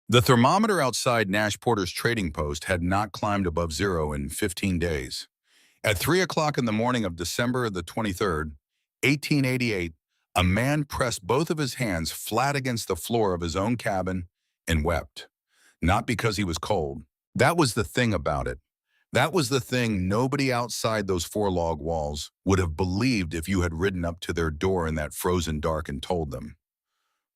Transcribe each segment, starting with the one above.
The thermometer outside Nash Porter's trading post had not climbed above zero in 15 days. At 3 o'clock in the morning of December the 23rd, 1888, a man pressed both of his hands flat against the floor of his own cabin and wept. Not because he was cold. That was the thing about it. That was the thing nobody outside those four log walls would have believed if you had ridden up to their door in that frozen dark and told them.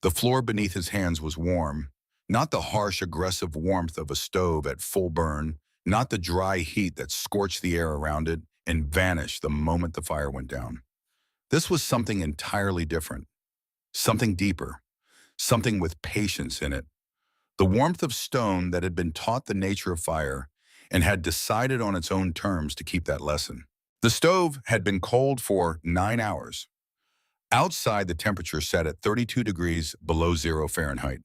The floor beneath his hands was warm, not the harsh, aggressive warmth of a stove at full burn, not the dry heat that scorched the air around it and vanished the moment the fire went down. This was something entirely different, something deeper, something with patience in it. The warmth of stone that had been taught the nature of fire and had decided on its own terms to keep that lesson. The stove had been cold for 9 hours. Outside, the temperature sat at 32 degrees below zero Fahrenheit.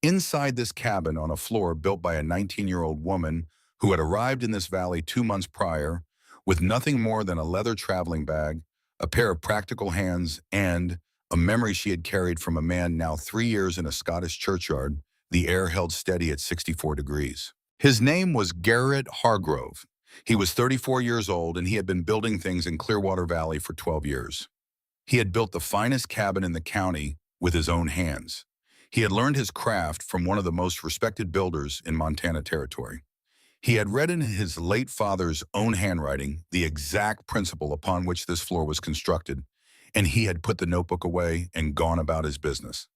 Inside this cabin on a floor built by a 19-year-old woman who had arrived in this valley 2 months prior with nothing more than a leather traveling bag, a pair of practical hands, and a memory she had carried from a man now 3 years in a Scottish churchyard, the air held steady at 64 degrees. His name was Garrett Hargrove. He was 34 years old and he had been building things in Clearwater Valley for 12 years. He had built the finest cabin in the county with his own hands. He had learned his craft from one of the most respected builders in Montana Territory. He had read in his late father's own handwriting the exact principle upon which this floor was constructed, and he had put the notebook away and gone about his business.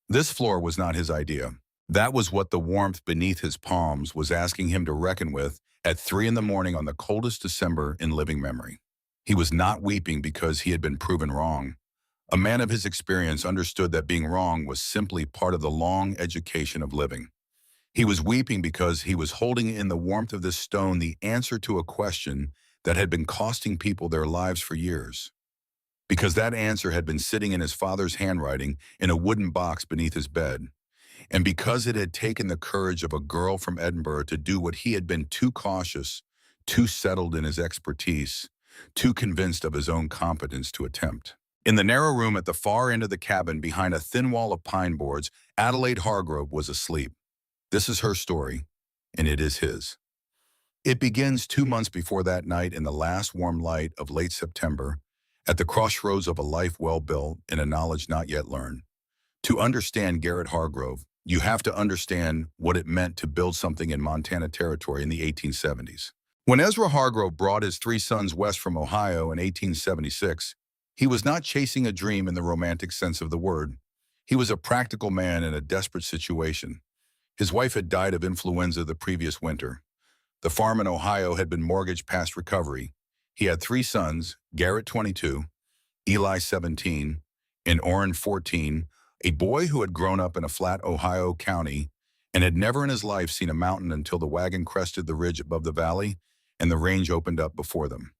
This floor was not his idea. That was what the warmth beneath his palms was asking him to reckon with at 3 in the morning on the coldest December in living memory. He was not weeping because he had been proven wrong. A man of his experience understood that being wrong was simply part of the long education of living. He was weeping because he was holding in the warmth of this stone the answer to a question that had been costing people their lives for years. Because that answer had been sitting in his father's handwriting in a wooden box beneath his bed. And because it had taken the courage of a girl from Edinburgh to do what he had been too cautious, too settled in his expertise, too convinced of his own competence to attempt. In the narrow room at the far end of the cabin behind a thin wall of pine boards, Adelaide Hargrove was asleep. This is her story, and it is his. It begins 2 months before that night in the last warm light of late September, at the crossroads of a life well built and a knowledge not yet learned. To understand Garrett Hargrove, you have to understand what it meant to build something in Montana Territory in the 1870s. When Ezra Hargrove brought his 3 sons west from Ohio in 1876, he was not chasing a dream in the romantic sense of the word. He was a practical man in a desperate situation. His wife had died of influenza the previous winter. The farm in Ohio had been mortgaged past recovery. He had 3 sons, Garrett 22, Eli 17, and Orrin 14, a boy who had grown up in a flat Ohio county and had never in his life seen a mountain until the wagon crested the ridge above the valley and the range opened up before them.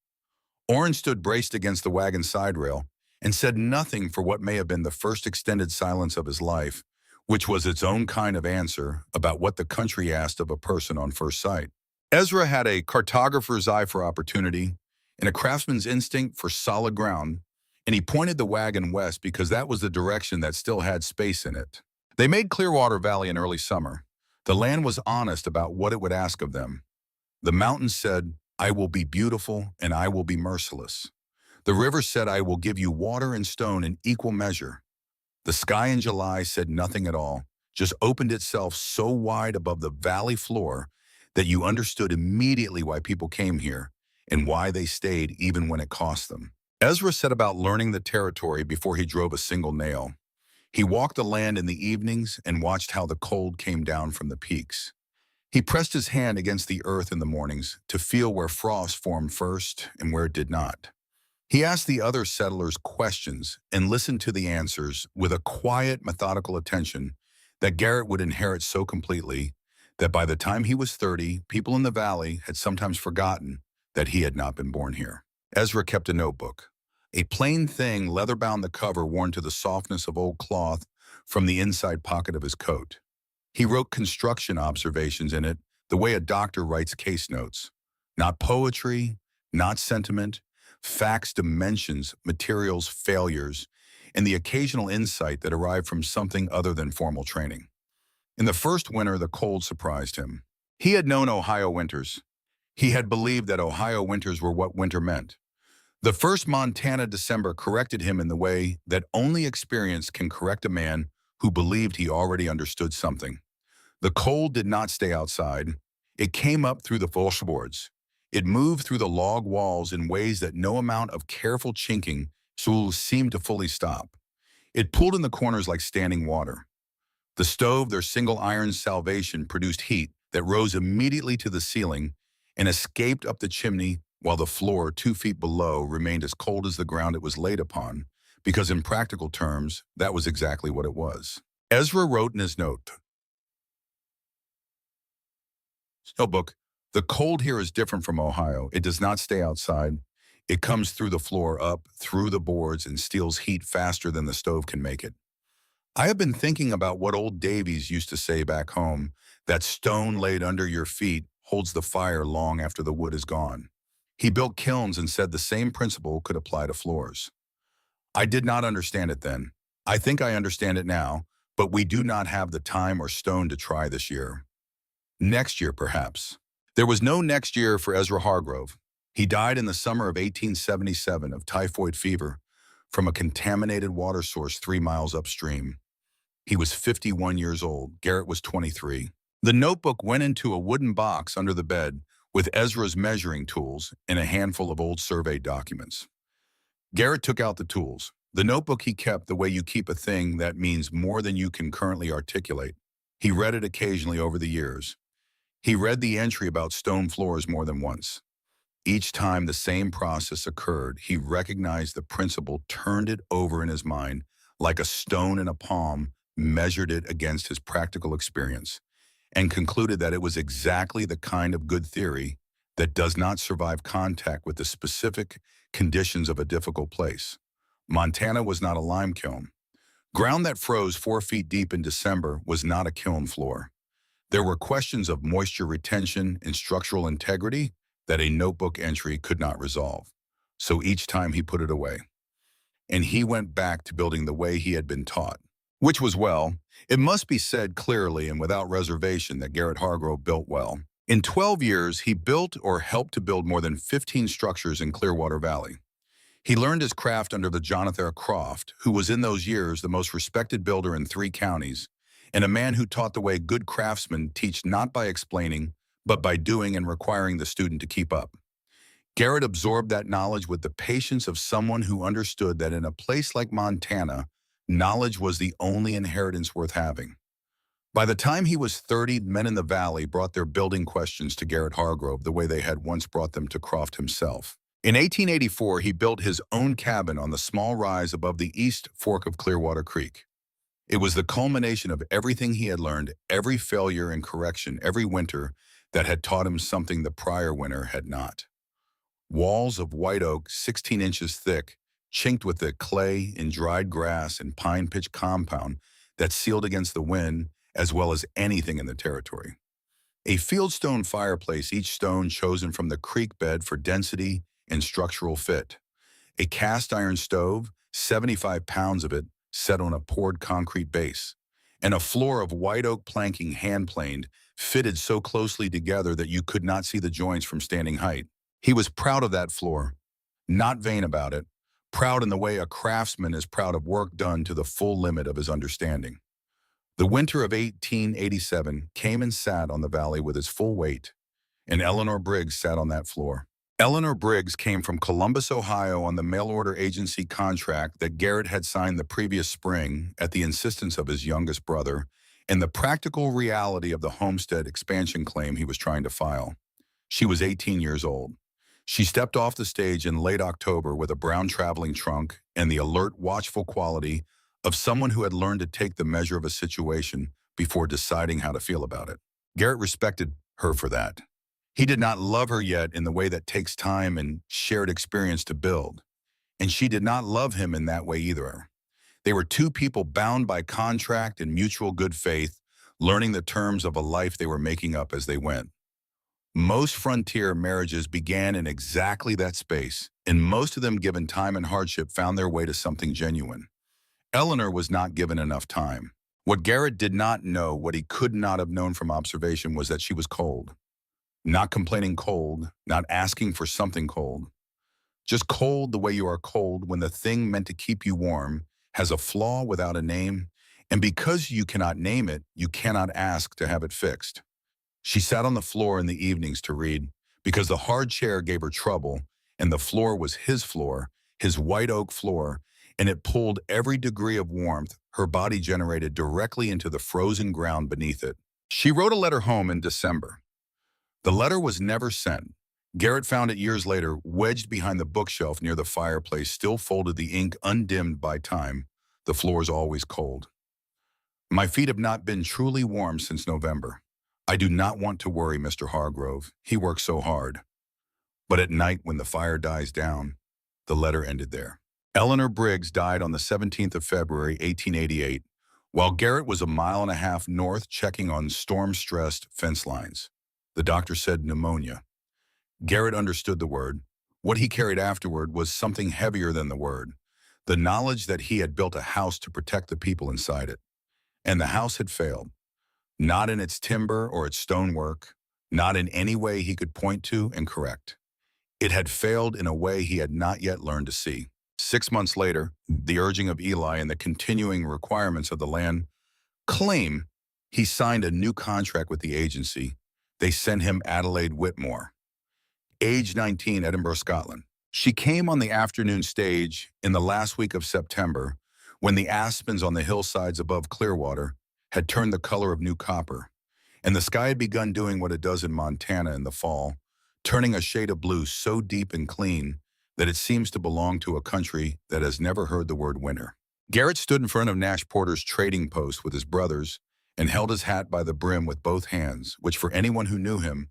Orrin stood braced against the wagon side rail and said nothing for what may have been the first extended silence of his life, which was its own kind of answer about what the country asked of a person on first sight. Ezra had a cartographer's eye for opportunity and a craftsman's instinct for solid ground, and he pointed the wagon west because that was the direction that still had space in it. They made Clearwater Valley in early summer. The land was honest about what it would ask of them. The mountains said, "I will be beautiful and I will be merciless." The river said, "I will give you water and stone in equal measure." The sky in July said nothing at all, just opened itself so wide above the valley floor that you understood immediately why people came here and why they stayed even when it cost them. Ezra set about learning the territory before he drove a single nail. He walked the land in the evenings and watched how the cold came down from the peaks. He pressed his hand against the earth in the mornings to feel where frost formed first and where it did not. He asked the other settlers questions and listened to the answers with a quiet, methodical attention that Garrett would inherit so completely that by the time he was 30, people in the valley had sometimes forgotten that he had not been born here. Ezra kept a notebook. A plain thing, leather-bound the cover worn to the softness of old cloth from the inside pocket of his coat. He wrote construction observations in it the way a doctor writes case notes. Not poetry, not sentiment, facts, dimensions, materials, failures, and the occasional insight that arrived from something other than formal training. In the first winter, the cold surprised him. He had known Ohio winters. He had believed that Ohio winters were what winter meant. The first Montana December corrected him in the way that only experience can correct a man who believed he already understood something. The cold did not stay outside. It came up through the floorboards. It moved through the log walls in ways that no amount of careful chinking seemed to fully stop. It pulled in the corners like standing water. The stove, their single iron salvation, produced heat that rose immediately to the ceiling and escaped up the chimney while the floor 2 feet below remained as cold as the ground it was laid upon, because in practical terms, that was exactly what it was. Ezra wrote in his notebook, "The cold here is different from Ohio. It does not stay outside. It comes through the floor, up, through the boards, and steals heat faster than the stove can make it." I have been thinking about what old Davies used to say back home, that stone laid under your feet holds the fire long after the wood is gone. He built kilns and said the same principle could apply to floors. I did not understand it then. I think I understand it now, but we do not have the time or stone to try this year. Next year, perhaps. There was no next year for Ezra Hargrove. He died in the summer of 1877 of typhoid fever from a contaminated water source 3 miles upstream. He was 51 years old. Garrett was 23. The notebook went into a wooden box under the bed with Ezra's measuring tools and a handful of old survey documents. Garrett took out the tools. The notebook he kept the way you keep a thing that means more than you can currently articulate. He read it occasionally over the years. He read the entry about stone floors more than once. Each time the same process occurred, he recognized the principle, turned it over in his mind like a stone in a palm, measured it against his practical experience, and concluded that it was exactly the kind of good theory that does not survive contact with the specific conditions of a difficult place. Montana was not a lime kiln. Ground that froze 4 feet deep in December was not a kiln floor. There were questions of moisture retention and structural integrity that a notebook entry could not resolve. So each time he put it away. And he went back to building the way he had been taught. Which was well. It must be said clearly and without reservation that Garrett Hargrove built well. In 12 years, he built or helped to build more than 15 structures in Clearwater Valley. He learned his craft under the Jonathan Croft, who was in those years the most respected builder in 3 counties, and a man who taught the way good craftsmen teach, not by explaining, but by doing and requiring the student to keep up. Garrett absorbed that knowledge with the patience of someone who understood that in a place like Montana, knowledge was the only inheritance worth having. By the time he was 30, men in the valley brought their building questions to Garrett Hargrove the way they had once brought them to Croft himself. In 1884, he built his own cabin on the small rise above the east fork of Clearwater Creek. It was the culmination of everything he had learned, every failure and correction, every winter that had taught him something the prior winter had not. Walls of white oak, 16 inches thick, chinked with the clay and dried grass and pine pitch compound that sealed against the wind as well as anything in the territory. A fieldstone fireplace, each stone chosen from the creek bed for density and structural fit. A cast iron stove, 75 pounds of it, set on a poured concrete base. And a floor of white oak planking hand-planed, fitted so closely together that you could not see the joints from standing height. He was proud of that floor, not vain about it, proud in the way a craftsman is proud of work done to the full limit of his understanding. The winter of 1887 came and sat on the valley with its full weight, and Eleanor Briggs sat on that floor. Eleanor Briggs came from Columbus, Ohio on the mail-order agency contract that Garrett had signed the previous spring at the insistence of his youngest brother and the practical reality of the homestead expansion claim he was trying to file. She was 18 years old. She stepped off the stage in late October with a brown traveling trunk and the alert, watchful quality of someone who had learned to take the measure of a situation before deciding how to feel about it. Garrett respected her for that. He did not love her yet in the way that takes time and shared experience to build, and she did not love him in that way either. They were two people bound by contract and mutual good faith, learning the terms of a life they were making up as they went. Most frontier marriages began in exactly that space, and most of them, given time and hardship, found their way to something genuine. Eleanor was not given enough time. What Garrett did not know, what he could not have known from observation, was that she was cold. Not complaining cold, not asking for something cold. Just cold the way you are cold when the thing meant to keep you warm has a flaw without a name, and because you cannot name it, you cannot ask to have it fixed. She sat on the floor in the evenings to read because the hard chair gave her trouble, and the floor was his white oak floor, and it pulled every degree of warmth her body generated directly into the frozen ground beneath it. She wrote a letter home in December. The letter was never sent. Garrett found it years later, wedged behind the bookshelf near the fireplace, still folded, the ink undimmed by time. The floor is always cold. My feet have not been truly warm since November. I do not want to worry Mr. Hargrove. He works so hard. But at night, when the fire dies down, the letter ended there. Eleanor Briggs died on the 17th of February, 1888, while Garrett was a mile and a half north checking on storm-stressed fence lines. The doctor said pneumonia. Garrett understood the word. What he carried afterward was something heavier than the word, the knowledge that he had built a house to protect the people inside it. And the house had failed. Not in its timber or its stonework, not in any way he could point to and correct. It had failed in a way he had not yet learned to see. 6 months later, the urging of Eli and the continuing requirements of the land claim, he signed a new contract with the agency. They sent him Adelaide Whitmore, age 19, Edinburgh, Scotland. She came on the afternoon stage in the last week of September when the aspens on the hillsides above Clearwater had turned the color of new copper, and the sky had begun doing what it does in Montana in the fall, turning a shade of blue so deep and clean that it seems to belong to a country that has never heard the word winter. Garrett stood in front of Nash Porter's trading post with his brothers and held his hat by the brim with both hands, which for anyone who knew him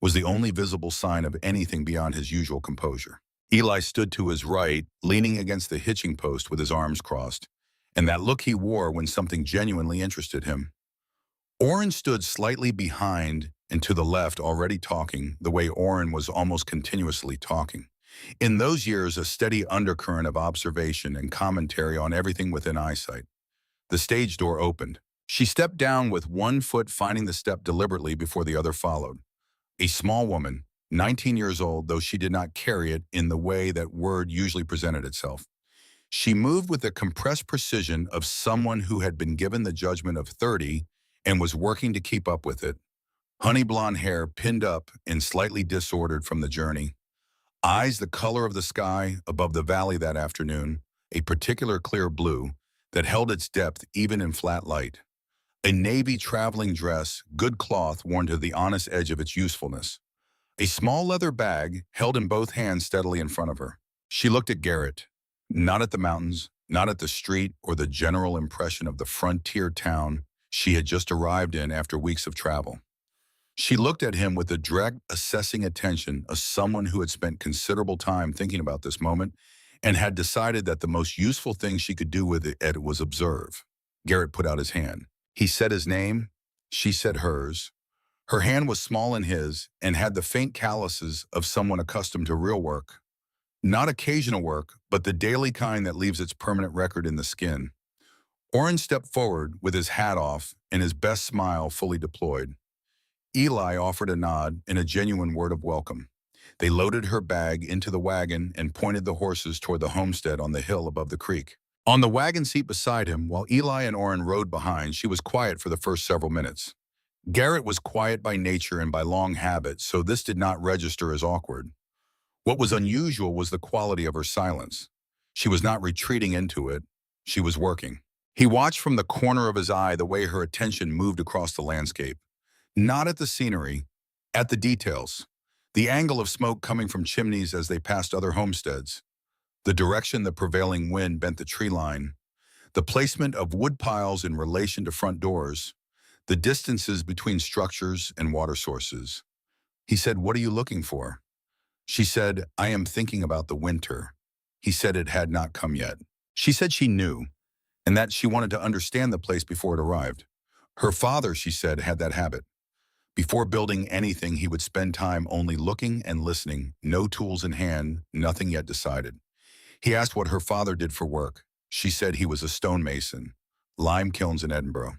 was the only visible sign of anything beyond his usual composure. Eli stood to his right, leaning against the hitching post with his arms crossed, and that look he wore when something genuinely interested him. Orrin stood slightly behind and to the left, already talking, the way Orrin was almost continuously talking. In those years, a steady undercurrent of observation and commentary on everything within eyesight. The stage door opened. She stepped down with one foot, finding the step deliberately before the other followed. A small woman, 19 years old, though she did not carry it in the way that word usually presented itself. She moved with the compressed precision of someone who had been given the judgment of 30 and was working to keep up with it. Honey blonde hair pinned up and slightly disordered from the journey. Eyes the color of the sky above the valley that afternoon, a particular clear blue that held its depth even in flat light. A navy traveling dress, good cloth worn to the honest edge of its usefulness. A small leather bag held in both hands steadily in front of her. She looked at Garrett, not at the mountains, not at the street or the general impression of the frontier town she had just arrived in after weeks of travel. She looked at him with the direct, assessing attention of someone who had spent considerable time thinking about this moment and had decided that the most useful thing she could do with it was observe. Garrett put out his hand. He said his name. She said hers. Her hand was small in his and had the faint calluses of someone accustomed to real work. Not occasional work, but the daily kind that leaves its permanent record in the skin. Orrin stepped forward with his hat off and his best smile fully deployed. Eli offered a nod and a genuine word of welcome. They loaded her bag into the wagon and pointed the horses toward the homestead on the hill above the creek. On the wagon seat beside him, while Eli and Orrin rode behind, she was quiet for the first several minutes. Garrett was quiet by nature and by long habit, so this did not register as awkward. What was unusual was the quality of her silence. She was not retreating into it. She was working. He watched from the corner of his eye the way her attention moved across the landscape. Not at the scenery, at the details. The angle of smoke coming from chimneys as they passed other homesteads. The direction the prevailing wind bent the tree line. The placement of wood piles in relation to front doors. The distances between structures and water sources. He said, "What are you looking for?" She said, "I am thinking about the winter." He said it had not come yet. She said she knew, and that she wanted to understand the place before it arrived. Her father, she said, had that habit. Before building anything, he would spend time only looking and listening, no tools in hand, nothing yet decided. He asked what her father did for work. She said he was a stonemason. lime kilns in Edinburgh.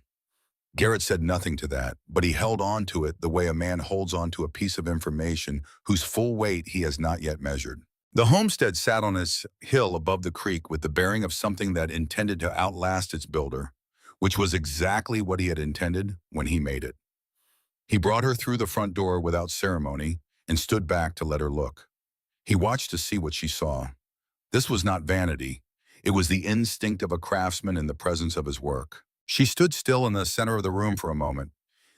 Garrett said nothing to that, but he held on to it the way a man holds on to a piece of information whose full weight he has not yet measured. The homestead sat on its hill above the creek with the bearing of something that intended to outlast its builder, which was exactly what he had intended when he made it. He brought her through the front door without ceremony and stood back to let her look. He watched to see what she saw. This was not vanity. It was the instinct of a craftsman in the presence of his work. She stood still in the center of the room for a moment.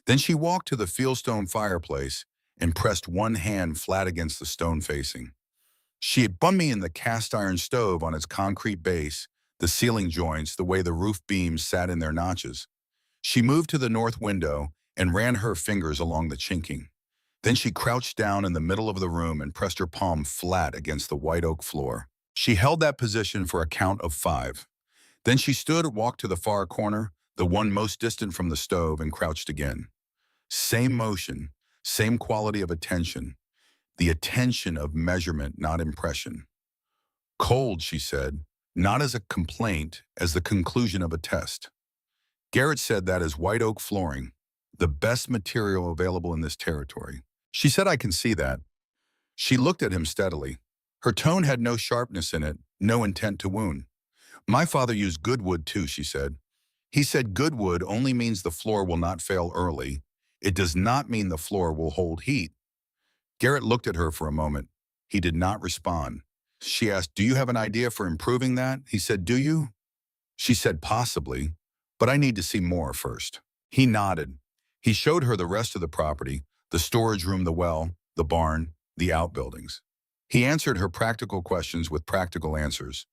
Then she walked to the fieldstone fireplace and pressed one hand flat against the stone facing. She had bun me in the cast iron stove on its concrete base, the ceiling joints, the way the roof beams sat in their notches. She moved to the north window and ran her fingers along the chinking. Then she crouched down in the middle of the room and pressed her palm flat against the white oak floor. She held that position for a count of 5. Then she stood, walked to the far corner, the one most distant from the stove, and crouched again. Same motion, same quality of attention. The attention of measurement, not impression. Cold, she said, not as a complaint, as the conclusion of a test. Garrett said that is white oak flooring, the best material available in this territory. She said, I can see that. She looked at him steadily. Her tone had no sharpness in it, no intent to wound. My father used good wood too, she said. He said good wood only means the floor will not fail early. It does not mean the floor will hold heat. Garrett looked at her for a moment. He did not respond. She asked, do you have an idea for improving that? He said, do you? She said, possibly, but I need to see more first. He nodded. He showed her the rest of the property, the storage room, the well, the barn, the outbuildings. He answered her practical questions with practical answers.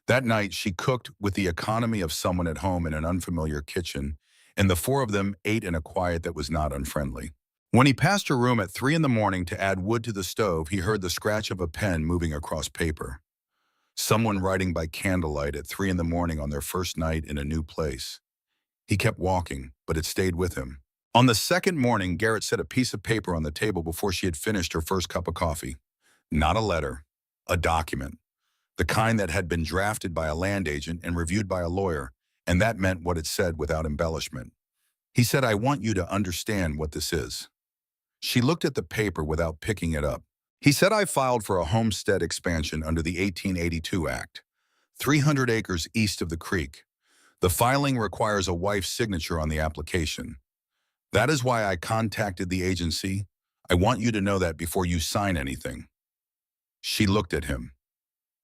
That night, she cooked with the economy of someone at home in an unfamiliar kitchen, and the 4 of them ate in a quiet that was not unfriendly. When he passed her room at 3 in the morning to add wood to the stove, he heard the scratch of a pen moving across paper. Someone writing by candlelight at 3 in the morning on their first night in a new place. He kept walking, but it stayed with him. On the second morning, Garrett set a piece of paper on the table before she had finished her first cup of coffee. Not a letter, a document. The kind that had been drafted by a land agent and reviewed by a lawyer, and that meant what it said without embellishment. He said, I want you to understand what this is. She looked at the paper without picking it up. He said, I filed for a homestead expansion under the 1882 Act, 300 acres east of the creek. The filing requires a wife's signature on the application. That is why I contacted the agency. I want you to know that before you sign anything. She looked at him.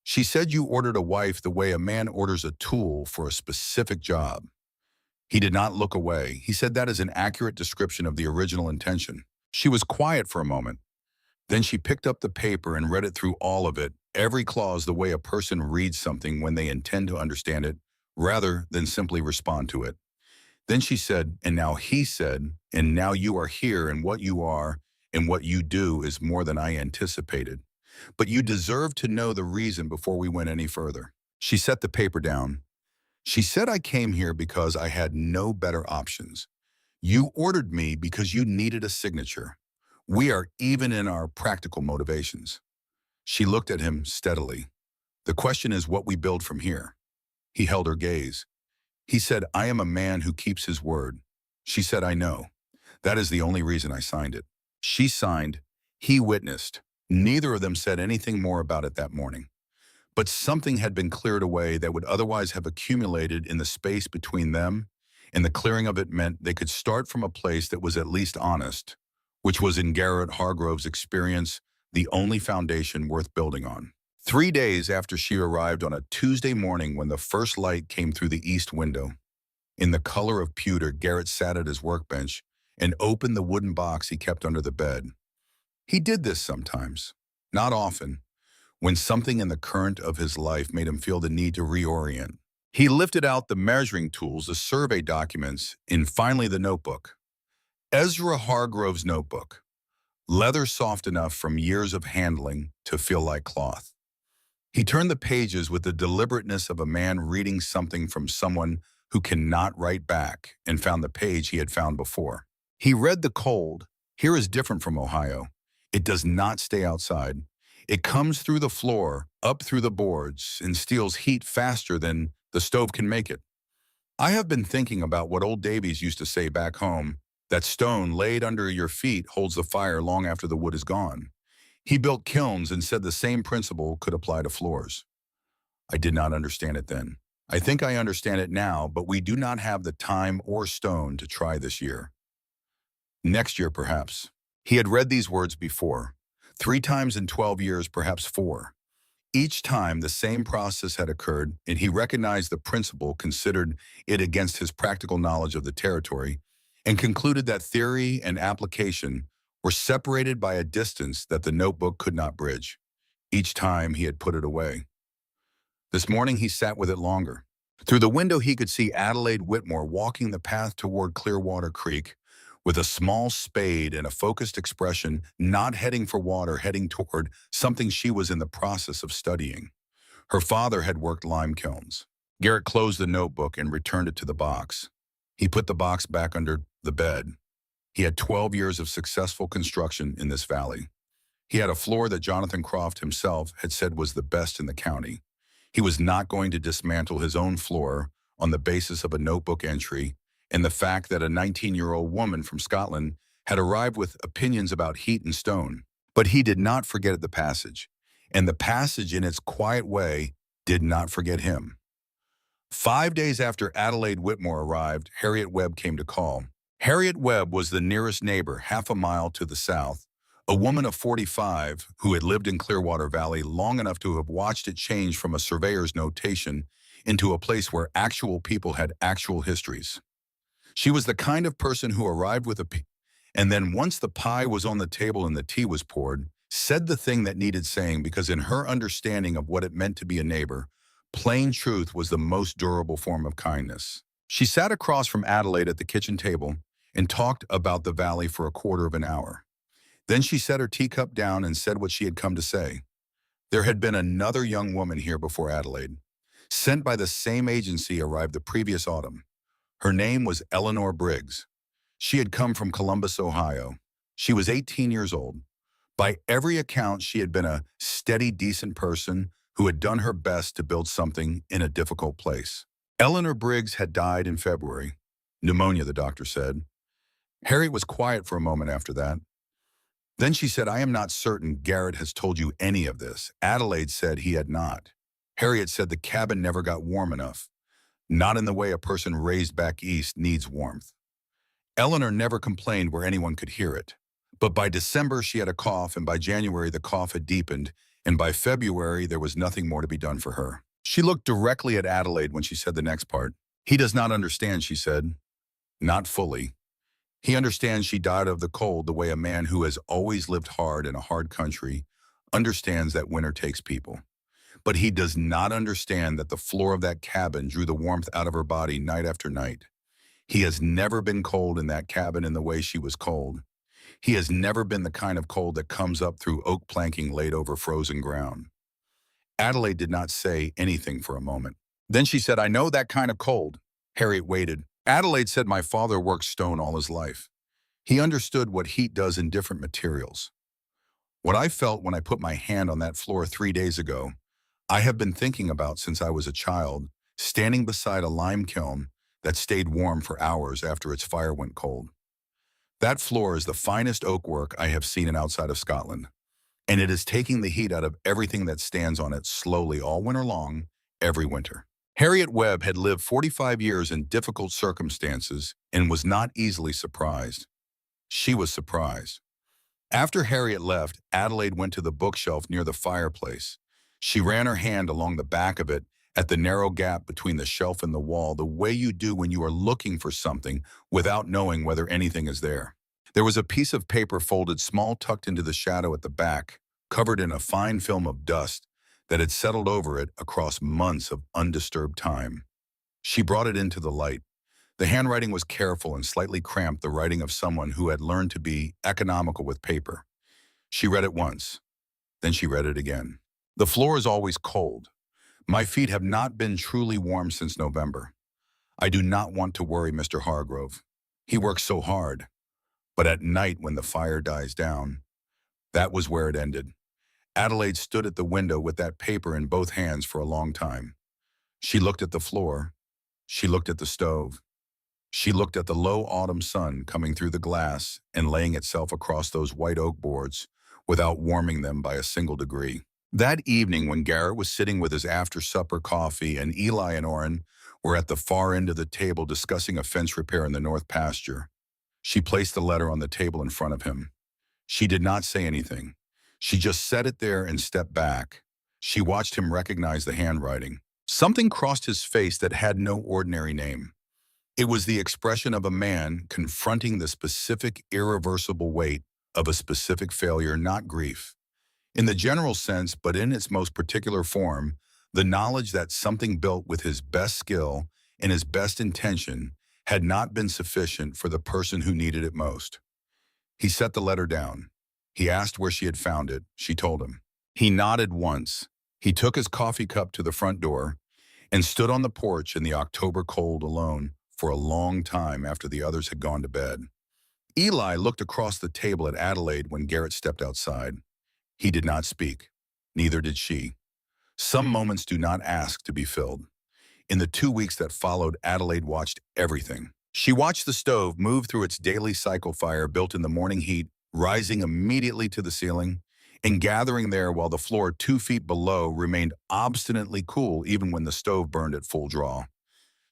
She said you ordered a wife the way a man orders a tool for a specific job. He did not look away. He said that is an accurate description of the original intention. She was quiet for a moment. Then she picked up the paper and read it through all of it, every clause the way a person reads something when they intend to understand it, rather than simply respond to it. Then she said, and now he said, and now you are here, and what you are and what you do is more than I anticipated. But you deserve to know the reason before we went any further. She set the paper down. She said I came here because I had no better options. You ordered me because you needed a signature. We are even in our practical motivations. She looked at him steadily. The question is what we build from here. He held her gaze. He said, I am a man who keeps his word. She said, I know. That is the only reason I signed it. She signed. He witnessed. Neither of them said anything more about it that morning. But something had been cleared away that would otherwise have accumulated in the space between them, and the clearing of it meant they could start from a place that was at least honest, which was in Garrett Hargrove's experience the only foundation worth building on. 3 days after she arrived on a Tuesday morning when the first light came through the east window, in the color of pewter, Garrett sat at his workbench and opened the wooden box he kept under the bed. He did this sometimes, not often, when something in the current of his life made him feel the need to reorient. He lifted out the measuring tools, the survey documents, and finally the notebook. Ezra Hargrove's notebook. Leather soft enough from years of handling to feel like cloth. He turned the pages with the deliberateness of a man reading something from someone who cannot write back, and found the page he had found before. He read the cold. Here is different from Ohio. It does not stay outside. It comes through the floor, up through the boards, and steals heat faster than the stove can make it. I have been thinking about what old Davies used to say back home, that stone laid under your feet holds the fire long after the wood is gone. He built kilns and said the same principle could apply to floors. I did not understand it then. I think I understand it now, but we do not have the time or stone to try this year. Next year, perhaps. He had read these words before. 3 times in 12 years, perhaps 4. Each time the same process had occurred, and he recognized the principle, considered it against his practical knowledge of the territory, and concluded that theory and application were separated by a distance that the notebook could not bridge. Each time he had put it away. This morning he sat with it longer. Through the window he could see Adelaide Whitmore walking the path toward Clearwater Creek with a small spade and a focused expression, not heading for water, heading toward something she was in the process of studying. Her father had worked lime kilns. Garrett closed the notebook and returned it to the box. He put the box back under the bed. He had 12 years of successful construction in this valley. He had a floor that Jonathan Croft himself had said was the best in the county. He was not going to dismantle his own floor on the basis of a notebook entry and the fact that a 19-year-old woman from Scotland had arrived with opinions about heat and stone. But he did not forget the passage, and the passage in its quiet way did not forget him. 5 days after Adelaide Whitmore arrived, Harriet Webb came to call. Harriet Webb was the nearest neighbor, half a mile to the south, a woman of 45 who had lived in Clearwater Valley long enough to have watched it change from a surveyor's notation into a place where actual people had actual histories. She was the kind of person who arrived with a pie, and then once the pie was on the table and the tea was poured, said the thing that needed saying because in her understanding of what it meant to be a neighbor, plain truth was the most durable form of kindness. She sat across from Adelaide at the kitchen table and talked about the valley for a quarter of an hour. Then she set her teacup down and said what she had come to say. There had been another young woman here before Adelaide. Sent by the same agency arrived the previous autumn. Her name was Eleanor Briggs. She had come from Columbus, Ohio. She was 18 years old. By every account, she had been a steady, decent person who had done her best to build something in a difficult place. Eleanor Briggs had died in February. Pneumonia, the doctor said. Harriet was quiet for a moment after that. Then she said, I am not certain Garrett has told you any of this. Adelaide said he had not. Harriet said the cabin never got warm enough. Not in the way a person raised back east needs warmth. Eleanor never complained where anyone could hear it. But by December she had a cough, and by January the cough had deepened, and by February there was nothing more to be done for her. She looked directly at Adelaide when she said the next part. He does not understand, she said. Not fully. He understands she died of the cold the way a man who has always lived hard in a hard country understands that winter takes people. But he does not understand that the floor of that cabin drew the warmth out of her body night after night. He has never been cold in that cabin in the way she was cold. He has never been the kind of cold that comes up through oak planking laid over frozen ground. Adelaide did not say anything for a moment. Then she said, I know that kind of cold. Harriet waited. Adelaide said my father worked stone all his life. He understood what heat does in different materials. What I felt when I put my hand on that floor 3 days ago, I have been thinking about since I was a child, standing beside a lime kiln that stayed warm for hours after its fire went cold. That floor is the finest oak work I have seen outside of Scotland, and it is taking the heat out of everything that stands on it slowly all winter long, every winter. Harriet Webb had lived 45 years in difficult circumstances and was not easily surprised. She was surprised. After Harriet left, Adelaide went to the bookshelf near the fireplace. She ran her hand along the back of it at the narrow gap between the shelf and the wall, the way you do when you are looking for something without knowing whether anything is there. There was a piece of paper folded small tucked into the shadow at the back, covered in a fine film of dust that had settled over it across months of undisturbed time. She brought it into the light. The handwriting was careful and slightly cramped, the writing of someone who had learned to be economical with paper. She read it once. Then she read it again. The floor is always cold. My feet have not been truly warm since November. I do not want to worry Mr. Hargrove. He works so hard. But at night when the fire dies down, that was where it ended. Adelaide stood at the window with that paper in both hands for a long time. She looked at the floor. She looked at the stove. She looked at the low autumn sun coming through the glass and laying itself across those white oak boards without warming them by a single degree. That evening, when Garrett was sitting with his after-supper coffee and Eli and Orrin were at the far end of the table discussing a fence repair in the north pasture, she placed the letter on the table in front of him. She did not say anything. She just set it there and stepped back. She watched him recognize the handwriting. Something crossed his face that had no ordinary name. It was the expression of a man confronting the specific, irreversible weight of a specific failure, not grief. In the general sense, but in its most particular form, the knowledge that something built with his best skill and his best intention had not been sufficient for the person who needed it most. He set the letter down. He asked where she had found it. She told him. He nodded once. He took his coffee cup to the front door and stood on the porch in the October cold alone for a long time after the others had gone to bed. Eli looked across the table at Adelaide when Garrett stepped outside. He did not speak. Neither did she. Some moments do not ask to be filled. In the 2 weeks that followed, Adelaide watched everything. She watched the stove move through its daily cycle fire built in the morning heat, rising immediately to the ceiling, and gathering there while the floor 2 feet below remained obstinately cool even when the stove burned at full draw.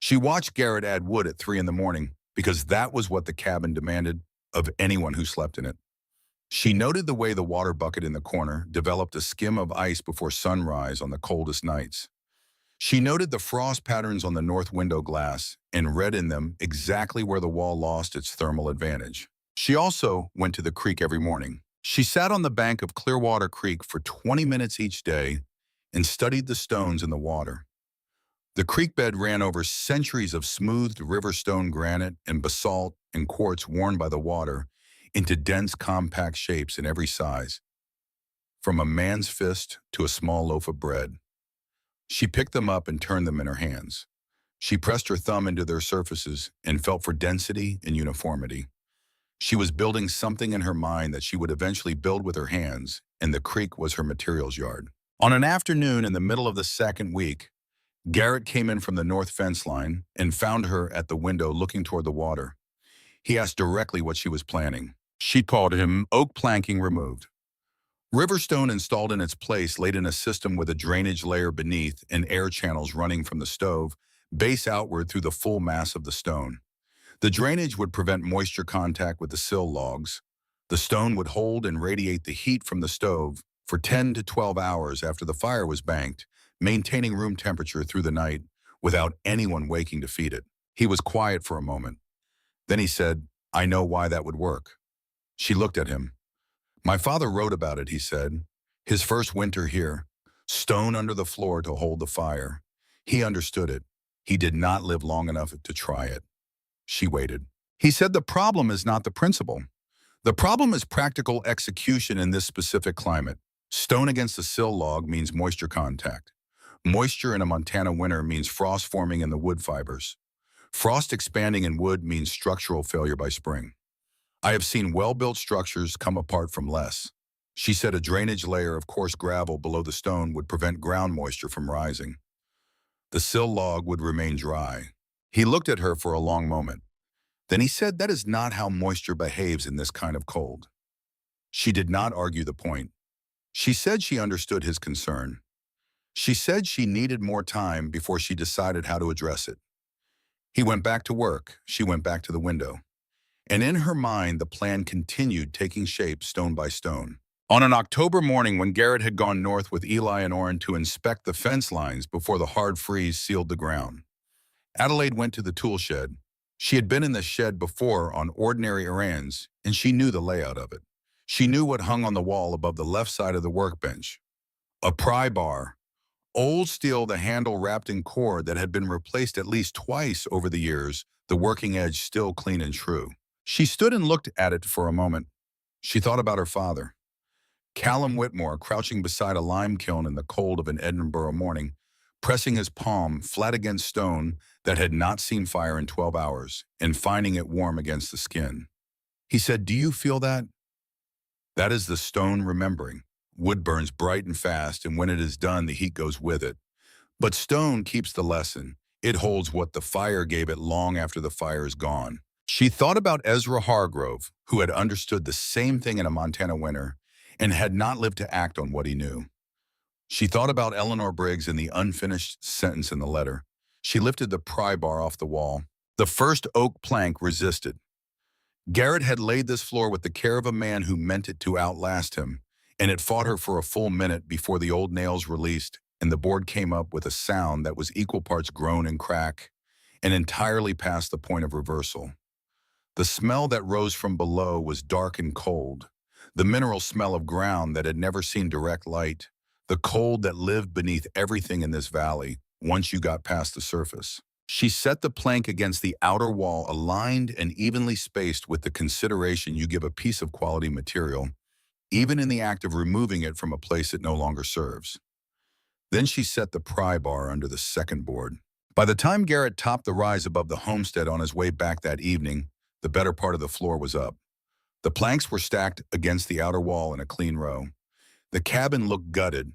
She watched Garrett add wood at 3 in the morning because that was what the cabin demanded of anyone who slept in it. She noted the way the water bucket in the corner developed a skim of ice before sunrise on the coldest nights. She noted the frost patterns on the north window glass and read in them exactly where the wall lost its thermal advantage. She also went to the creek every morning. She sat on the bank of Clearwater Creek for 20 minutes each day and studied the stones in the water. The creek bed ran over centuries of smoothed river stone granite and basalt and quartz worn by the water into dense, compact shapes in every size, from a man's fist to a small loaf of bread. She picked them up and turned them in her hands. She pressed her thumb into their surfaces and felt for density and uniformity. She was building something in her mind that she would eventually build with her hands, and the creek was her materials yard. On an afternoon in the middle of the second week, Garrett came in from the north fence line and found her at the window looking toward the water. He asked directly what she was planning. She told him oak planking removed. Riverstone installed in its place laid in a system with a drainage layer beneath and air channels running from the stove, base outward through the full mass of the stone. The drainage would prevent moisture contact with the sill logs. The stone would hold and radiate the heat from the stove for 10 to 12 hours after the fire was banked, maintaining room temperature through the night without anyone waking to feed it. He was quiet for a moment. Then he said, "I know why that would work." She looked at him. "My father wrote about it," he said. "His first winter here. Stone under the floor to hold the fire. He understood it. He did not live long enough to try it." She waited. He said, "The problem is not the principle. The problem is practical execution in this specific climate. Stone against a sill log means moisture contact. Moisture in a Montana winter means frost forming in the wood fibers. Frost expanding in wood means structural failure by spring. I have seen well-built structures come apart from less." She said a drainage layer of coarse gravel below the stone would prevent ground moisture from rising. The sill log would remain dry. He looked at her for a long moment. Then he said, "That is not how moisture behaves in this kind of cold." She did not argue the point. She said she understood his concern. She said she needed more time before she decided how to address it. He went back to work. She went back to the window. And in her mind, the plan continued taking shape stone by stone. On an October morning when Garrett had gone north with Eli and Orrin to inspect the fence lines before the hard freeze sealed the ground, Adelaide went to the tool shed. She had been in the shed before on ordinary errands, and she knew the layout of it. She knew what hung on the wall above the left side of the workbench. A pry bar, old steel, the handle wrapped in cord that had been replaced at least twice over the years, the working edge still clean and true. She stood and looked at it for a moment. She thought about her father, Callum Whitmore, crouching beside a lime kiln in the cold of an Edinburgh morning, pressing his palm flat against stone that had not seen fire in 12 hours and finding it warm against the skin. He said, "Do you feel that? That is the stone remembering. Wood burns bright and fast, and when it is done, the heat goes with it. But stone keeps the lesson. It holds what the fire gave it long after the fire is gone. She thought about Ezra Hargrove, who had understood the same thing in a Montana winter and had not lived to act on what he knew. She thought about Eleanor Briggs and the unfinished sentence in the letter. She lifted the pry bar off the wall. The first oak plank resisted. Garrett had laid this floor with the care of a man who meant it to outlast him, and it fought her for a full minute before the old nails released and the board came up with a sound that was equal parts groan and crack, and entirely past the point of reversal. The smell that rose from below was dark and cold, the mineral smell of ground that had never seen direct light, the cold that lived beneath everything in this valley once you got past the surface. She set the plank against the outer wall, aligned and evenly spaced with the consideration you give a piece of quality material, even in the act of removing it from a place it no longer serves. Then she set the pry bar under the second board. By the time Garrett topped the rise above the homestead on his way back that evening, the better part of the floor was up. The planks were stacked against the outer wall in a clean row. The cabin looked gutted.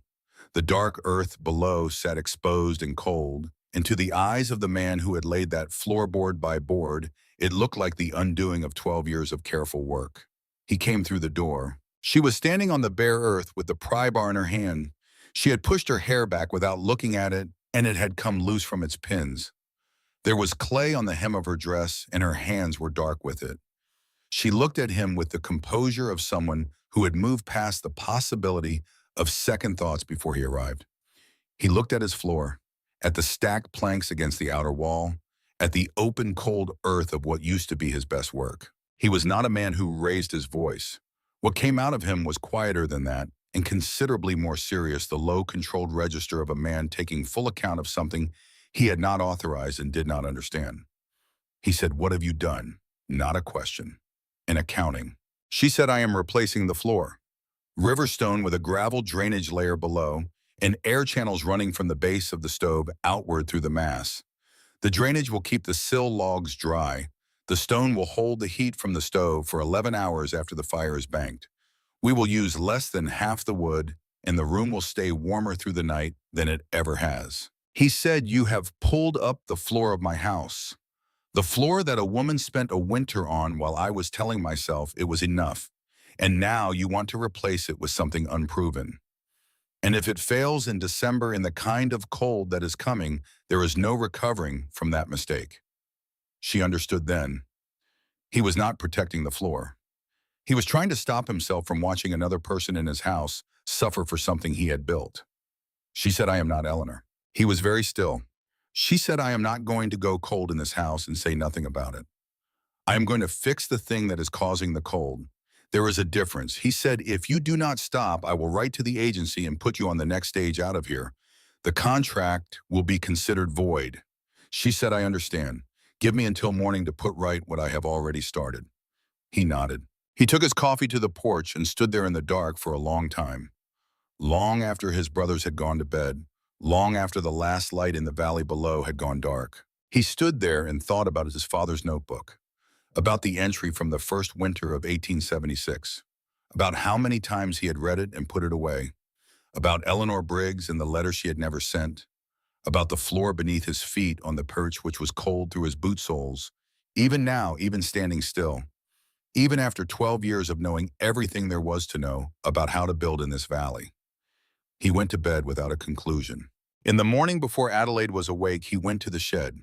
The dark earth below sat exposed and cold, and to the eyes of the man who had laid that floorboard by board, it looked like the undoing of 12 years of careful work. He came through the door. She was standing on the bare earth with the pry bar in her hand. She had pushed her hair back without looking at it, and it had come loose from its pins. There was clay on the hem of her dress, and her hands were dark with it. She looked at him with the composure of someone who had moved past the possibility of second thoughts before he arrived. He looked at his floor, at the stacked planks against the outer wall, at the open, cold earth of what used to be his best work. He was not a man who raised his voice. What came out of him was quieter than that, and considerably more serious, the low, controlled register of a man taking full account of something he had not authorized and did not understand. He said, "What have you done?" Not a question. An accounting. She said, "I am replacing the floor. River stone with a gravel drainage layer below, and air channels running from the base of the stove outward through the mass. The drainage will keep the sill logs dry. The stone will hold the heat from the stove for 11 hours after the fire is banked. We will use less than half the wood, and the room will stay warmer through the night than it ever has." He said, "You have pulled up the floor of my house. The floor that a woman spent a winter on while I was telling myself it was enough. And now you want to replace it with something unproven. And if it fails in December in the kind of cold that is coming, there is no recovering from that mistake." She understood then. He was not protecting the floor. He was trying to stop himself from watching another person in his house suffer for something he had built. She said, "I am not Eleanor." He was very still. She said, "I am not going to go cold in this house and say nothing about it. I am going to fix the thing that is causing the cold. There is a difference." He said, "If you do not stop, I will write to the agency and put you on the next stage out of here. The contract will be considered void." She said, "I understand. Give me until morning to put right what I have already started." He nodded. He took his coffee to the porch and stood there in the dark for a long time. Long after his brothers had gone to bed, long after the last light in the valley below had gone dark. He stood there and thought about his father's notebook, about the entry from the first winter of 1876, about how many times he had read it and put it away, about Eleanor Briggs and the letter she had never sent, about the floor beneath his feet on the perch which was cold through his boot soles, even now, even standing still, even after 12 years of knowing everything there was to know about how to build in this valley. He went to bed without a conclusion. In the morning before Adelaide was awake, he went to the shed.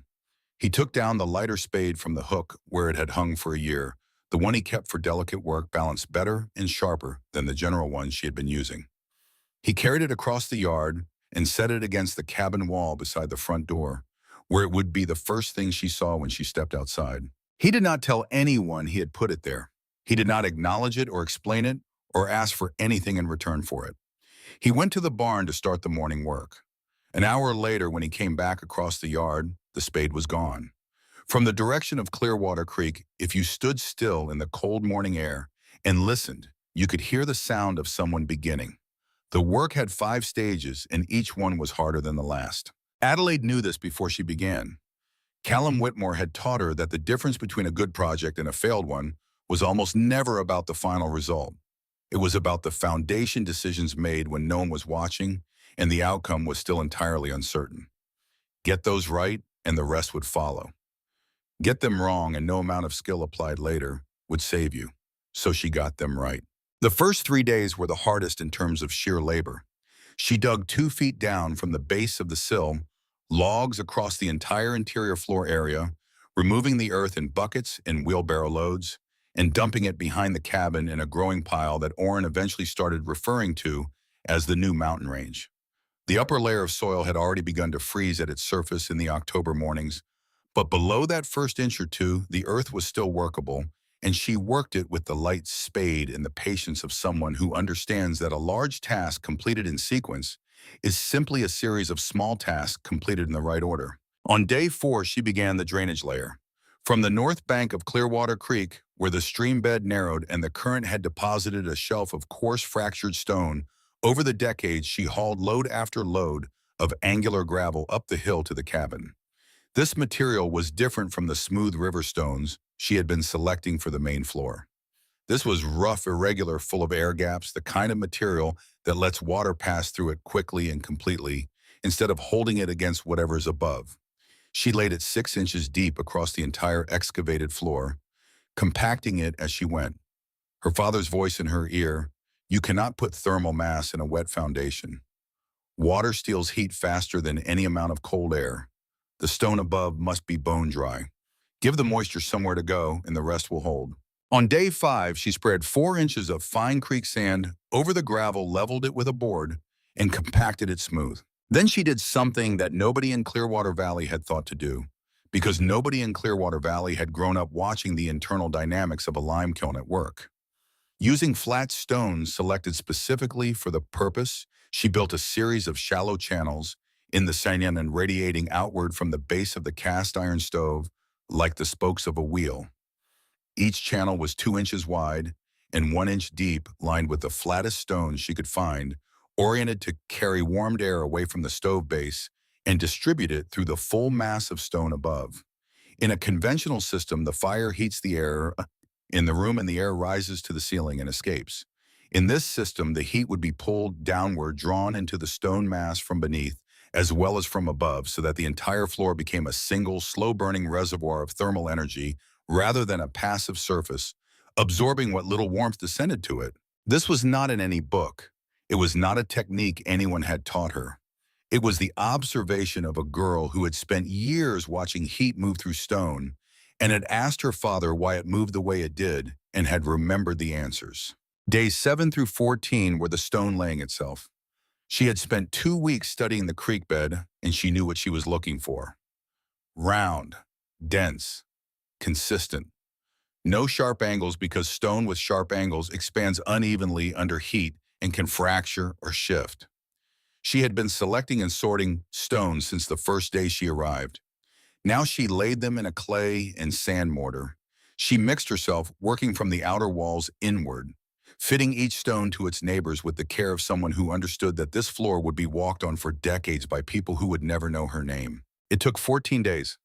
He took down the lighter spade from the hook where it had hung for a year, the one he kept for delicate work balanced better and sharper than the general one she had been using. He carried it across the yard and set it against the cabin wall beside the front door, where it would be the first thing she saw when she stepped outside. He did not tell anyone he had put it there. He did not acknowledge it or explain it or ask for anything in return for it. He went to the barn to start the morning work. An hour later, when he came back across the yard, the spade was gone. From the direction of Clearwater Creek, if you stood still in the cold morning air and listened, you could hear the sound of someone beginning. The work had 5 stages, and each one was harder than the last. Adelaide knew this before she began. Callum Whitmore had taught her that the difference between a good project and a failed one was almost never about the final result. It was about the foundation decisions made when no one was watching and the outcome was still entirely uncertain. Get those right, and the rest would follow. Get them wrong and no amount of skill applied later would save you. So she got them right. The first 3 days were the hardest in terms of sheer labor. She dug 2 feet down from the base of the sill, logs across the entire interior floor area, removing the earth in buckets and wheelbarrow loads, and dumping it behind the cabin in a growing pile that Orrin eventually started referring to as the new mountain range. The upper layer of soil had already begun to freeze at its surface in the October mornings, but below that first inch or two, the earth was still workable, and she worked it with the light spade and the patience of someone who understands that a large task completed in sequence is simply a series of small tasks completed in the right order. On day 4, she began the drainage layer. From the north bank of Clearwater Creek, where the stream bed narrowed and the current had deposited a shelf of coarse fractured stone, over the decades she hauled load after load of angular gravel up the hill to the cabin. This material was different from the smooth river stones she had been selecting for the main floor. This was rough, irregular, full of air gaps, the kind of material that lets water pass through it quickly and completely, instead of holding it against whatever is above. She laid it 6 inches deep across the entire excavated floor, compacting it as she went. Her father's voice in her ear, "You cannot put thermal mass in a wet foundation. Water steals heat faster than any amount of cold air. The stone above must be bone dry. Give the moisture somewhere to go, and the rest will hold." On day 5, she spread 4 inches of fine creek sand over the gravel, leveled it with a board, and compacted it smooth. Then she did something that nobody in Clearwater Valley had thought to do, because nobody in Clearwater Valley had grown up watching the internal dynamics of a lime kiln at work. Using flat stones selected specifically for the purpose, she built a series of shallow channels in the sand and radiating outward from the base of the cast iron stove like the spokes of a wheel. Each channel was 2 inches wide and 1 inch deep, lined with the flattest stones she could find, oriented to carry warmed air away from the stove base and distribute it through the full mass of stone above. In a conventional system, the fire heats the air in the room and the air rises to the ceiling and escapes. In this system, the heat would be pulled downward, drawn into the stone mass from beneath, as well as from above, so that the entire floor became a single, slow-burning reservoir of thermal energy rather than a passive surface, absorbing what little warmth descended to it. This was not in any book. It was not a technique anyone had taught her. It was the observation of a girl who had spent years watching heat move through stone and had asked her father why it moved the way it did and had remembered the answers. Days 7 through 14 were the stone laying itself. She had spent 2 weeks studying the creek bed, and she knew what she was looking for. Round, dense, consistent. No sharp angles, because stone with sharp angles expands unevenly under heat and can fracture or shift. She had been selecting and sorting stones since the first day she arrived. Now she laid them in a clay and sand mortar. She mixed herself, working from the outer walls inward, fitting each stone to its neighbors with the care of someone who understood that this floor would be walked on for decades by people who would never know her name. It took 14 days.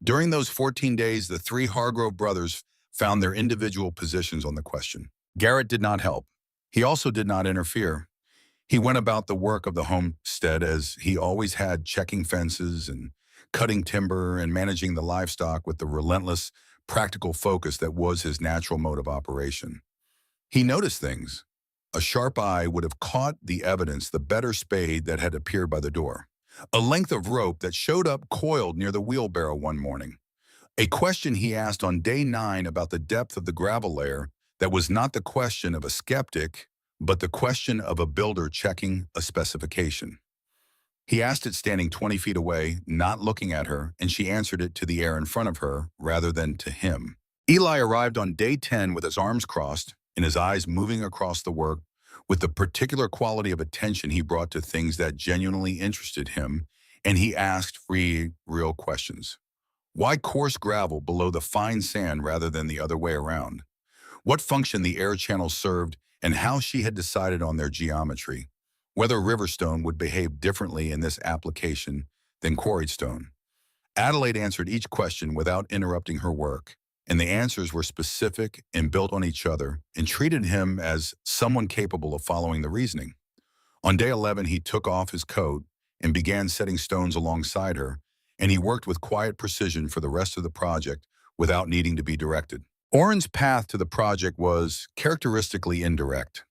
During those 14 days, the 3 Hargrove brothers found their individual positions on the question. Garrett did not help. He also did not interfere. He went about the work of the homestead as he always had, checking fences and cutting timber and managing the livestock with the relentless, practical focus that was his natural mode of operation. He noticed things. A sharp eye would have caught the evidence, the better spade that had appeared by the door. A length of rope that showed up coiled near the wheelbarrow one morning. A question he asked on day 9 about the depth of the gravel layer that was not the question of a skeptic, but the question of a builder checking a specification. He asked it standing 20 feet away, not looking at her, and she answered it to the air in front of her rather than to him. Eli arrived on day 10 with his arms crossed and his eyes moving across the work with the particular quality of attention he brought to things that genuinely interested him, and he asked 3 real questions. Why coarse gravel below the fine sand rather than the other way around? What function the air channels served, and how she had decided on their geometry. Whether Riverstone would behave differently in this application than quarried stone. Adelaide answered each question without interrupting her work, and the answers were specific and built on each other and treated him as someone capable of following the reasoning. On day 11, he took off his coat and began setting stones alongside her, and he worked with quiet precision for the rest of the project without needing to be directed. Orrin's path to the project was characteristically indirect.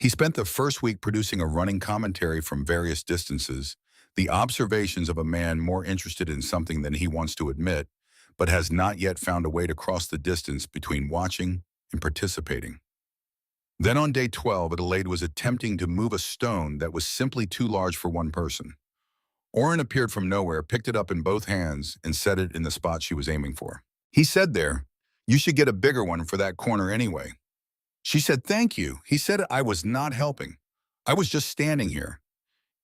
He spent the first week producing a running commentary from various distances, the observations of a man more interested in something than he wants to admit, but has not yet found a way to cross the distance between watching and participating. Then on day 12, Adelaide was attempting to move a stone that was simply too large for one person. Orrin appeared from nowhere, picked it up in both hands, and set it in the spot she was aiming for. He said there, "You should get a bigger one for that corner anyway." She said, "Thank you." He said, "I was not helping. I was just standing here."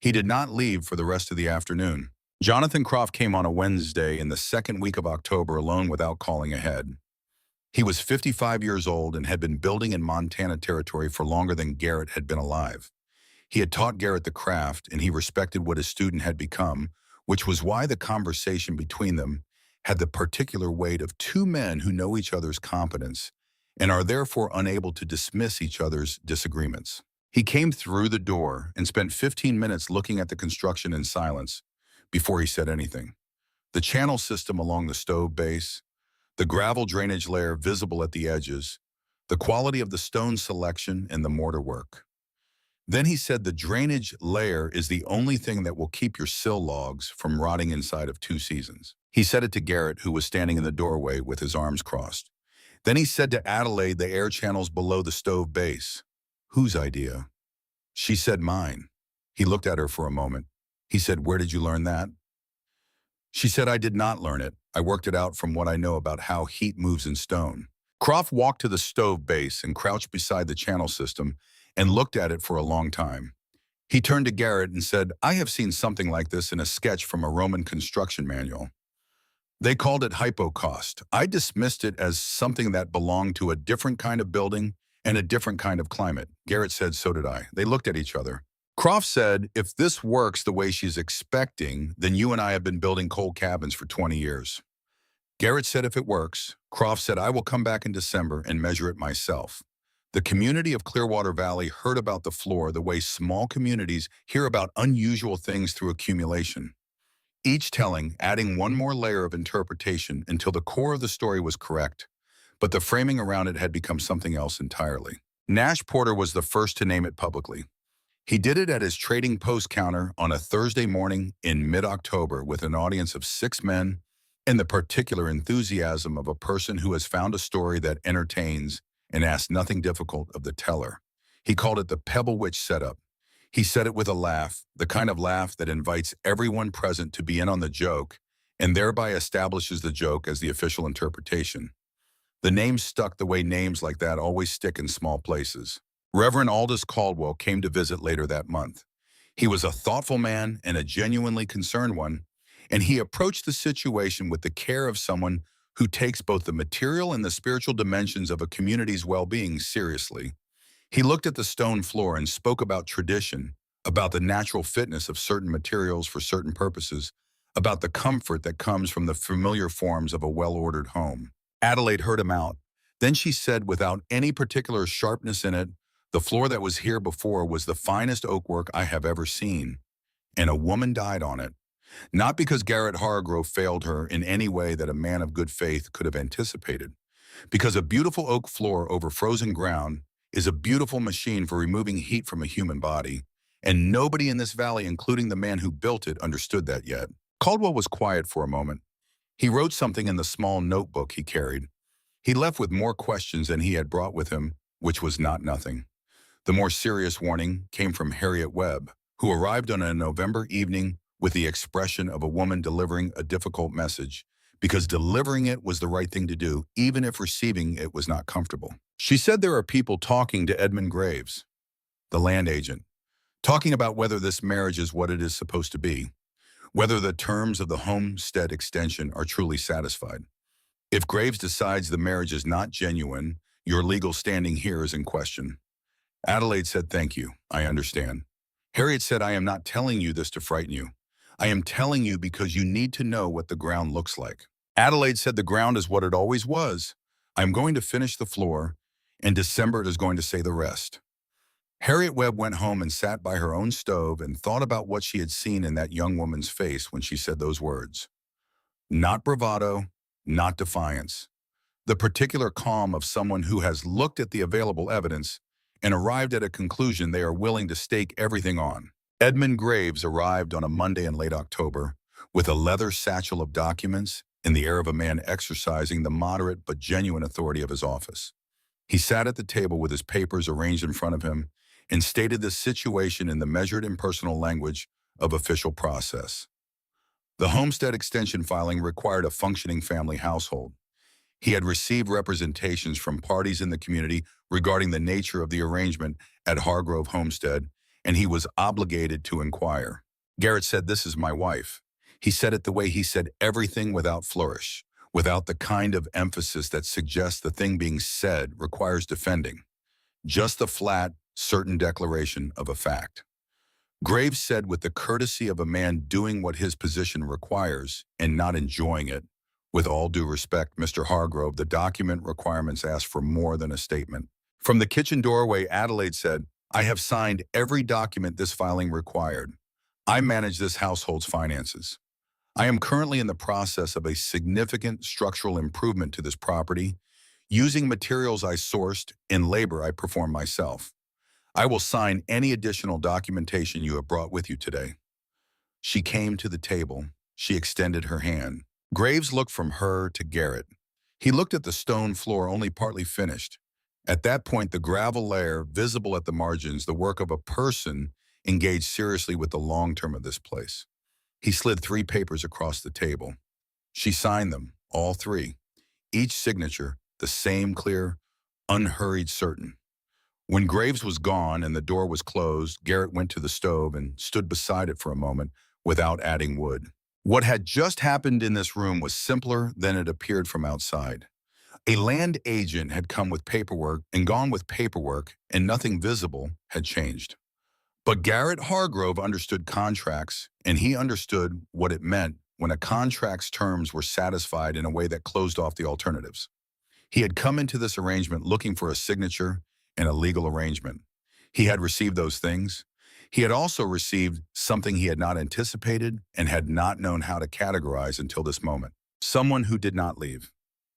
He did not leave for the rest of the afternoon. Jonathan Croft came on a Wednesday in the second week of October alone without calling ahead. He was 55 years old and had been building in Montana territory for longer than Garrett had been alive. He had taught Garrett the craft, and he respected what his student had become, which was why the conversation between them had the particular weight of two men who know each other's competence and are therefore unable to dismiss each other's disagreements. He came through the door and spent 15 minutes looking at the construction in silence before he said anything. The channel system along the stove base, the gravel drainage layer visible at the edges, the quality of the stone selection and the mortar work. Then he said the drainage layer is the only thing that will keep your sill logs from rotting inside of 2 seasons. He said it to Garrett, who was standing in the doorway with his arms crossed. Then he said to Adelaide the air channels below the stove base. "Whose idea?" She said, "Mine." He looked at her for a moment. He said, "Where did you learn that?" She said, "I did not learn it. I worked it out from what I know about how heat moves in stone." Croft walked to the stove base and crouched beside the channel system and looked at it for a long time. He turned to Garrett and said, "I have seen something like this in a sketch from a Roman construction manual. They called it hypocaust. I dismissed it as something that belonged to a different kind of building and a different kind of climate." Garrett said, "So did I." They looked at each other. Croft said, "If this works the way she's expecting, then you and I have been building coal cabins for 20 years. Garrett said, "If it works." Croft said, "I will come back in December and measure it myself." The community of Clearwater Valley heard about the floor the way small communities hear about unusual things through accumulation, each telling, adding one more layer of interpretation until the core of the story was correct, but the framing around it had become something else entirely. Nash Porter was the first to name it publicly. He did it at his trading post counter on a Thursday morning in mid-October with an audience of 6 men and the particular enthusiasm of a person who has found a story that entertains and asks nothing difficult of the teller. He called it the Pebble Witch setup. He said it with a laugh, the kind of laugh that invites everyone present to be in on the joke and thereby establishes the joke as the official interpretation. The name stuck the way names like that always stick in small places. Reverend Aldous Caldwell came to visit later that month. He was a thoughtful man and a genuinely concerned one, and he approached the situation with the care of someone who takes both the material and the spiritual dimensions of a community's well-being seriously. He looked at the stone floor and spoke about tradition, about the natural fitness of certain materials for certain purposes, about the comfort that comes from the familiar forms of a well-ordered home. Adelaide heard him out. Then she said, without any particular sharpness in it, "The floor that was here before was the finest oak work I have ever seen, and a woman died on it. Not because Garrett Hargrove failed her in any way that a man of good faith could have anticipated. Because a beautiful oak floor over frozen ground is a beautiful machine for removing heat from a human body, and nobody in this valley, including the man who built it, understood that yet." Caldwell was quiet for a moment. He wrote something in the small notebook he carried. He left with more questions than he had brought with him, which was not nothing. The more serious warning came from Harriet Webb, who arrived on a November evening with the expression of a woman delivering a difficult message, because delivering it was the right thing to do, even if receiving it was not comfortable. She said there are people talking to Edmund Graves, the land agent, talking about whether this marriage is what it is supposed to be, whether the terms of the homestead extension are truly satisfied. If Graves decides the marriage is not genuine, your legal standing here is in question. Adelaide said, "Thank you. I understand." Harriet said, "I am not telling you this to frighten you. I am telling you because you need to know what the ground looks like." Adelaide said, "The ground is what it always was. I'm going to finish the floor, and December is going to say the rest." Harriet Webb went home and sat by her own stove and thought about what she had seen in that young woman's face when she said those words. Not bravado, not defiance. The particular calm of someone who has looked at the available evidence and arrived at a conclusion they are willing to stake everything on. Edmund Graves arrived on a Monday in late October with a leather satchel of documents and the air of a man exercising the moderate but genuine authority of his office. He sat at the table with his papers arranged in front of him and stated the situation in the measured impersonal language of official process. The homestead extension filing required a functioning family household. He had received representations from parties in the community regarding the nature of the arrangement at Hargrove Homestead, and he was obligated to inquire. Garrett said, "This is my wife." He said it the way he said everything, without flourish, without the kind of emphasis that suggests the thing being said requires defending. Just the flat, certain declaration of a fact. Graves said with the courtesy of a man doing what his position requires and not enjoying it, "With all due respect, Mr. Hargrove, the document requirements ask for more than a statement." From the kitchen doorway, Adelaide said, "I have signed every document this filing required. I manage this household's finances. I am currently in the process of a significant structural improvement to this property, using materials I sourced and labor I perform myself. I will sign any additional documentation you have brought with you today." She came to the table. She extended her hand. Graves looked from her to Garrett. He looked at the stone floor only partly finished. At that point, the gravel layer, visible at the margins, the work of a person engaged seriously with the long term of this place. He slid 3 papers across the table. She signed them, all 3. Each signature, the same clear, unhurried, certain. When Graves was gone and the door was closed, Garrett went to the stove and stood beside it for a moment without adding wood. What had just happened in this room was simpler than it appeared from outside. A land agent had come with paperwork and gone with paperwork, and nothing visible had changed. But Garrett Hargrove understood contracts, and he understood what it meant when a contract's terms were satisfied in a way that closed off the alternatives. He had come into this arrangement looking for a signature and a legal arrangement. He had received those things. He had also received something he had not anticipated and had not known how to categorize until this moment. Someone who did not leave.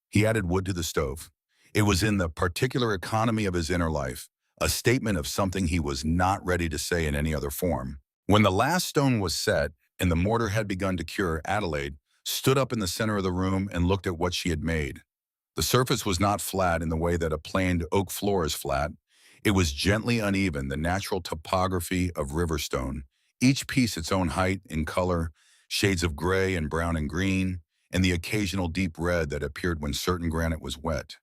He added wood to the stove. It was in the particular economy of his inner life, a statement of something he was not ready to say in any other form. When the last stone was set and the mortar had begun to cure, Adelaide stood up in the center of the room and looked at what she had made. The surface was not flat in the way that a planed oak floor is flat. It was gently uneven, the natural topography of river stone, each piece its own height and color, shades of gray and brown and green, and the occasional deep red that appeared when certain granite was wet.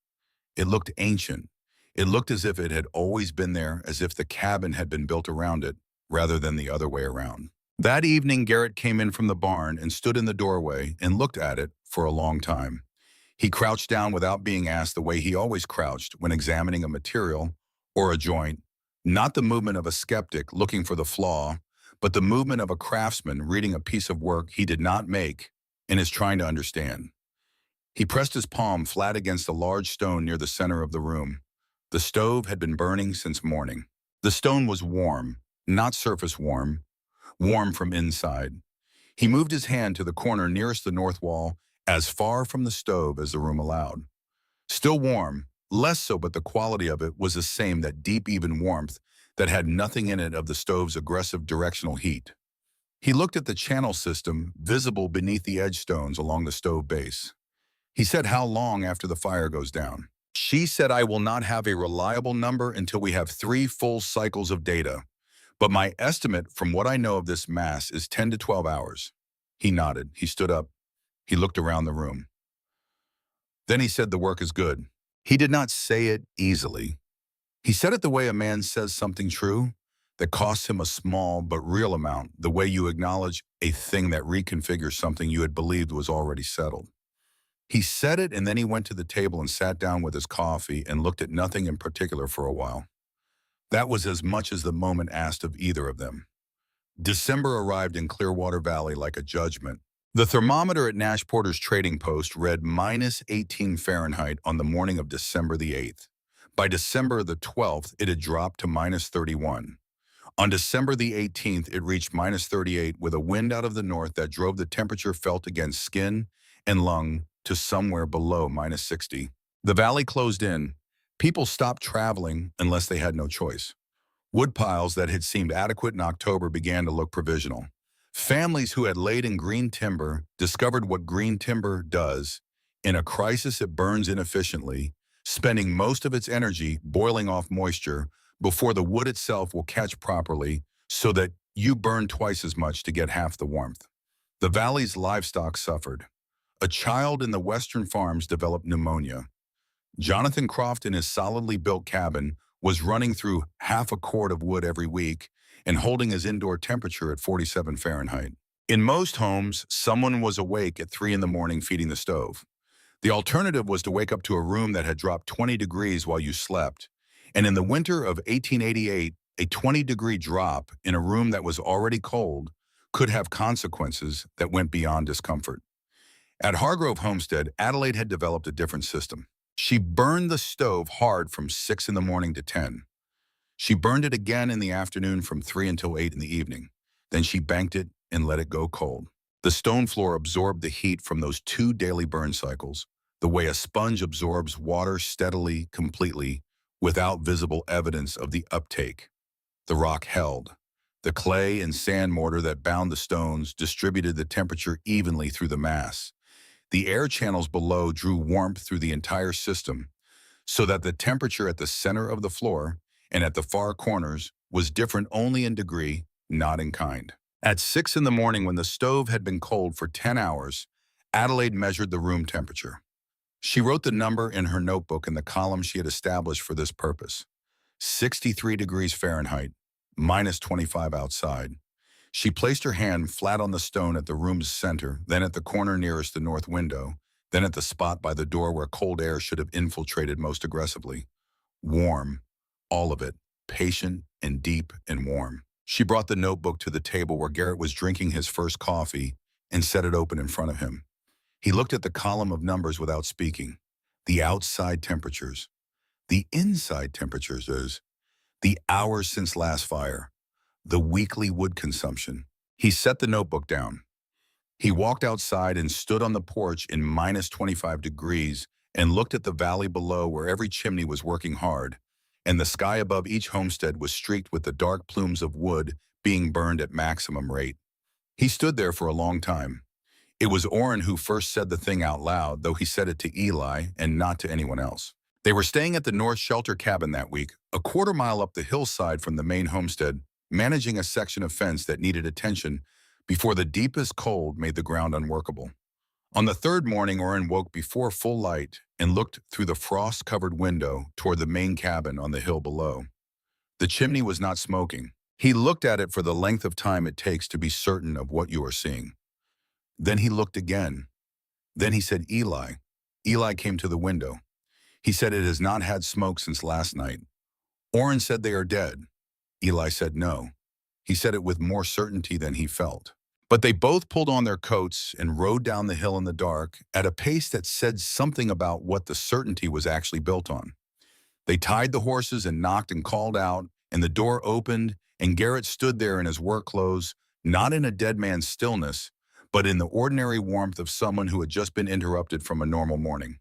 It looked ancient. It looked as if it had always been there, as if the cabin had been built around it, rather than the other way around. That evening, Garrett came in from the barn and stood in the doorway and looked at it for a long time. He crouched down without being asked, the way he always crouched when examining a material or a joint, not the movement of a skeptic looking for the flaw, but the movement of a craftsman reading a piece of work he did not make and is trying to understand. He pressed his palm flat against a large stone near the center of the room. The stove had been burning since morning. The stone was warm, not surface warm, warm from inside. He moved his hand to the corner nearest the north wall, as far from the stove as the room allowed. Still warm, less so, but the quality of it was the same, that deep, even warmth that had nothing in it of the stove's aggressive directional heat. He looked at the channel system visible beneath the edge stones along the stove base. He said, "How long after the fire goes down?" She said, "I will not have a reliable number until we have 3 full cycles of data. But my estimate from what I know of this mass is 10 to 12 hours. He nodded. He stood up. He looked around the room. Then he said, "The work is good." He did not say it easily. He said it the way a man says something true that costs him a small but real amount, the way you acknowledge a thing that reconfigures something you had believed was already settled. He said it, and then he went to the table and sat down with his coffee and looked at nothing in particular for a while. That was as much as the moment asked of either of them. December arrived in Clearwater Valley like a judgment. The thermometer at Nash Porter's trading post read -18 Fahrenheit on the morning of December the 8th. By December the 12th, it had dropped to -31. On December the 18th, it reached -38 with a wind out of the north that drove the temperature felt against skin and lung to somewhere below -60. The valley closed in. People stopped traveling unless they had no choice. Wood piles that had seemed adequate in October began to look provisional. Families who had laid in green timber discovered what green timber does. In a crisis, it burns inefficiently, spending most of its energy boiling off moisture before the wood itself will catch properly, so that you burn twice as much to get half the warmth. The valley's livestock suffered. A child in the western farms developed pneumonia. Jonathan Croft in his solidly built cabin was running through half a quart of wood every week and holding his indoor temperature at 47 Fahrenheit. In most homes, someone was awake at 3 in the morning feeding the stove. The alternative was to wake up to a room that had dropped 20 degrees while you slept. And in the winter of 1888, a 20-degree drop in a room that was already cold could have consequences that went beyond discomfort. At Hargrove Homestead, Adelaide had developed a different system. She burned the stove hard from 6 in the morning to 10. She burned it again in the afternoon from 3 until 8 in the evening. Then she banked it and let it go cold. The stone floor absorbed the heat from those 2 daily burn cycles, the way a sponge absorbs water steadily, completely, without visible evidence of the uptake. The rock held. The clay and sand mortar that bound the stones distributed the temperature evenly through the mass. The air channels below drew warmth through the entire system, so that the temperature at the center of the floor and at the far corners was different only in degree, not in kind. At 6 in the morning, when the stove had been cold for 10 hours, Adelaide measured the room temperature. She wrote the number in her notebook in the column she had established for this purpose: 63 degrees Fahrenheit, -25 outside. She placed her hand flat on the stone at the room's center, then at the corner nearest the north window, then at the spot by the door where cold air should have infiltrated most aggressively. Warm, all of it, patient and deep and warm. She brought the notebook to the table where Garrett was drinking his first coffee and set it open in front of him. He looked at the column of numbers without speaking. The outside temperatures. The inside temperatures is the hours since last fire. The weekly wood consumption. He set the notebook down. He walked outside and stood on the porch in -25 degrees and looked at the valley below where every chimney was working hard, and the sky above each homestead was streaked with the dark plumes of wood being burned at maximum rate. He stood there for a long time. It was Orrin who first said the thing out loud, though he said it to Eli and not to anyone else. They were staying at the North Shelter cabin that week, a quarter-mile up the hillside from the main homestead, managing a section of fence that needed attention before the deepest cold made the ground unworkable. On the third morning, Orrin woke before full light and looked through the frost-covered window toward the main cabin on the hill below. The chimney was not smoking. He looked at it for the length of time it takes to be certain of what you are seeing. Then he looked again. Then he said, "Eli." Eli came to the window. He said, "It has not had smoke since last night." Orrin said, "They are dead." Eli said, "No." He said it with more certainty than he felt. But they both pulled on their coats and rode down the hill in the dark at a pace that said something about what the certainty was actually built on. They tied the horses and knocked and called out, and the door opened, and Garrett stood there in his work clothes, not in a dead man's stillness, but in the ordinary warmth of someone who had just been interrupted from a normal morning.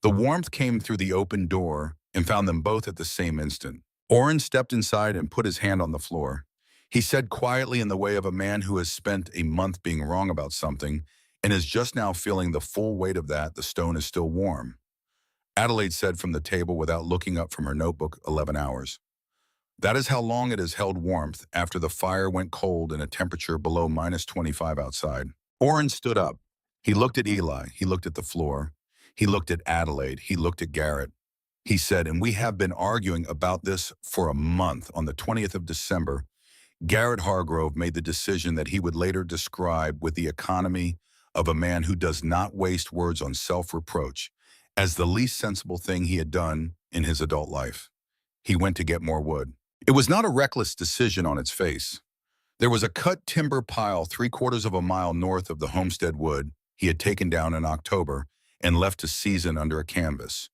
The warmth came through the open door and found them both at the same instant. Orrin stepped inside and put his hand on the floor. He said quietly, in the way of a man who has spent a month being wrong about something and is just now feeling the full weight of that, "The stone is still warm." Adelaide said from the table without looking up from her notebook, 11 hours. That is how long it has held warmth after the fire went cold in a temperature below -25 outside. Orrin stood up. He looked at Eli. He looked at the floor. He looked at Adelaide. He looked at Garrett. He said, "And we have been arguing about this for a month. On the 20th of December, Garrett Hargrove made the decision that he would later describe with the economy of a man who does not waste words on self-reproach as the least sensible thing he had done in his adult life. He went to get more wood. It was not a reckless decision on its face. There was a cut timber pile 3/4 of a mile north of the homestead wood he had taken down in October and left to season under a canvas.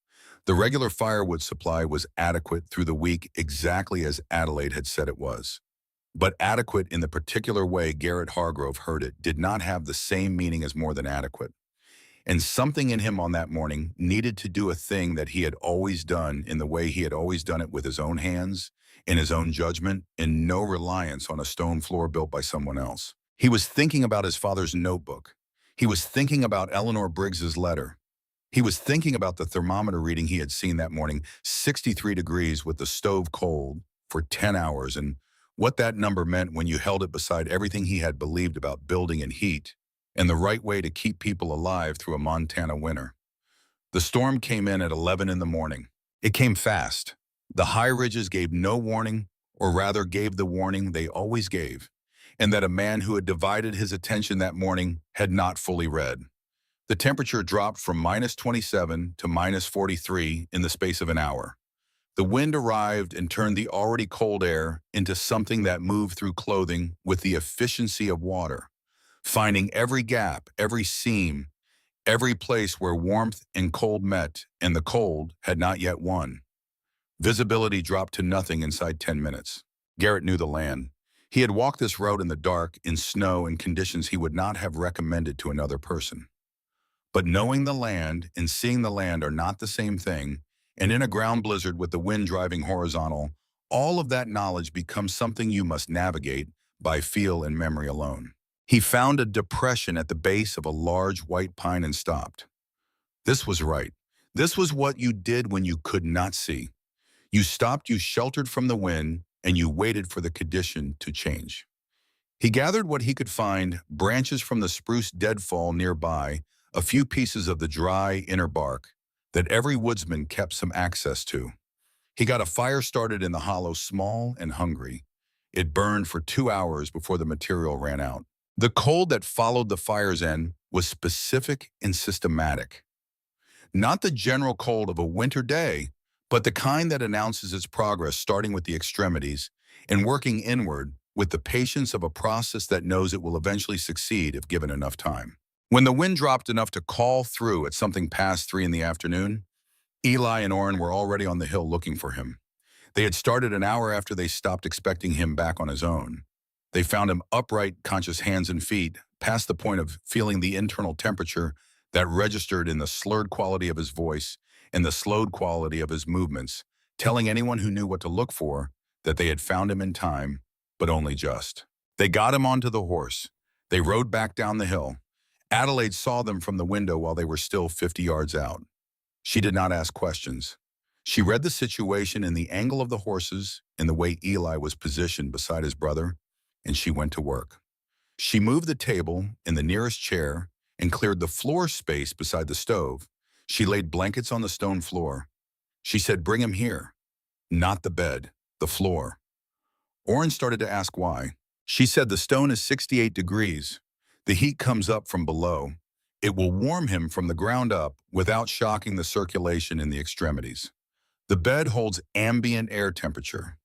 The regular firewood supply was adequate through the week, exactly as Adelaide had said it was. But adequate in the particular way Garrett Hargrove heard it did not have the same meaning as more than adequate. And something in him on that morning needed to do a thing that he had always done in the way he had always done it, with his own hands, in his own judgment, and no reliance on a stone floor built by someone else. He was thinking about his father's notebook. He was thinking about Eleanor Briggs's letter. He was thinking about the thermometer reading he had seen that morning, 63 degrees with the stove cold for 10 hours, and what that number meant when you held it beside everything he had believed about building and heat, and the right way to keep people alive through a Montana winter. The storm came in at 11 in the morning. It came fast. The high ridges gave no warning, or rather gave the warning they always gave, and that a man who had divided his attention that morning had not fully read. The temperature dropped from -27 to -43 in the space of an hour. The wind arrived and turned the already cold air into something that moved through clothing with the efficiency of water, finding every gap, every seam, every place where warmth and cold met, and the cold had not yet won. Visibility dropped to nothing inside 10 minutes. Garrett knew the land. He had walked this road in the dark, in snow, and conditions he would not have recommended to another person. But knowing the land and seeing the land are not the same thing, and in a ground blizzard with the wind driving horizontal, all of that knowledge becomes something you must navigate by feel and memory alone. He found a depression at the base of a large white pine and stopped. This was right. This was what you did when you could not see. You stopped, you sheltered from the wind, and you waited for the condition to change. He gathered what he could find: branches from the spruce deadfall nearby, a few pieces of the dry inner bark that every woodsman kept some access to. He got a fire started in the hollow, small and hungry. It burned for 2 hours before the material ran out. The cold that followed the fire's end was specific and systematic. Not the general cold of a winter day, but the kind that announces its progress, starting with the extremities and working inward with the patience of a process that knows it will eventually succeed if given enough time. When the wind dropped enough to call through at something past 3 in the afternoon, Eli and Orrin were already on the hill looking for him. They had started an hour after they stopped expecting him back on his own. They found him upright, conscious hands and feet, past the point of feeling the internal temperature that registered in the slurred quality of his voice and the slowed quality of his movements, telling anyone who knew what to look for that they had found him in time, but only just. They got him onto the horse. They rode back down the hill. Adelaide saw them from the window while they were still 50 yards out. She did not ask questions. She read the situation in the angle of the horses and the way Eli was positioned beside his brother, and she went to work. She moved the table in the nearest chair and cleared the floor space beside the stove. She laid blankets on the stone floor. She said, "Bring him here." Not the bed, the floor. Orrin started to ask why. She said, "The stone is 68 degrees. The heat comes up from below. It will warm him from the ground up without shocking the circulation in the extremities. The bed holds ambient air temperature.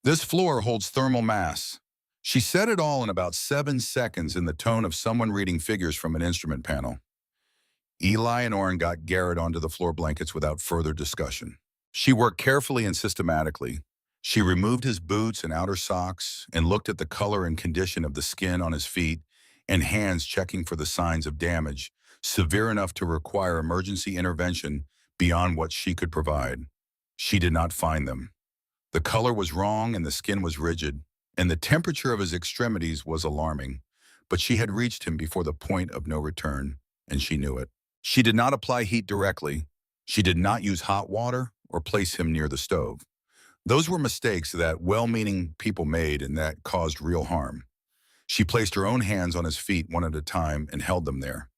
This floor holds thermal mass." She said it all in about 7 seconds in the tone of someone reading figures from an instrument panel. Eli and Orrin got Garrett onto the floor blankets without further discussion. She worked carefully and systematically. She removed his boots and outer socks and looked at the color and condition of the skin on his feet and hands, checking for the signs of damage severe enough to require emergency intervention beyond what she could provide. She did not find them. The color was wrong and the skin was rigid, and the temperature of his extremities was alarming, but she had reached him before the point of no return, and she knew it. She did not apply heat directly. She did not use hot water or place him near the stove. Those were mistakes that well-meaning people made and that caused real harm. She placed her own hands on his feet one at a time and held them there.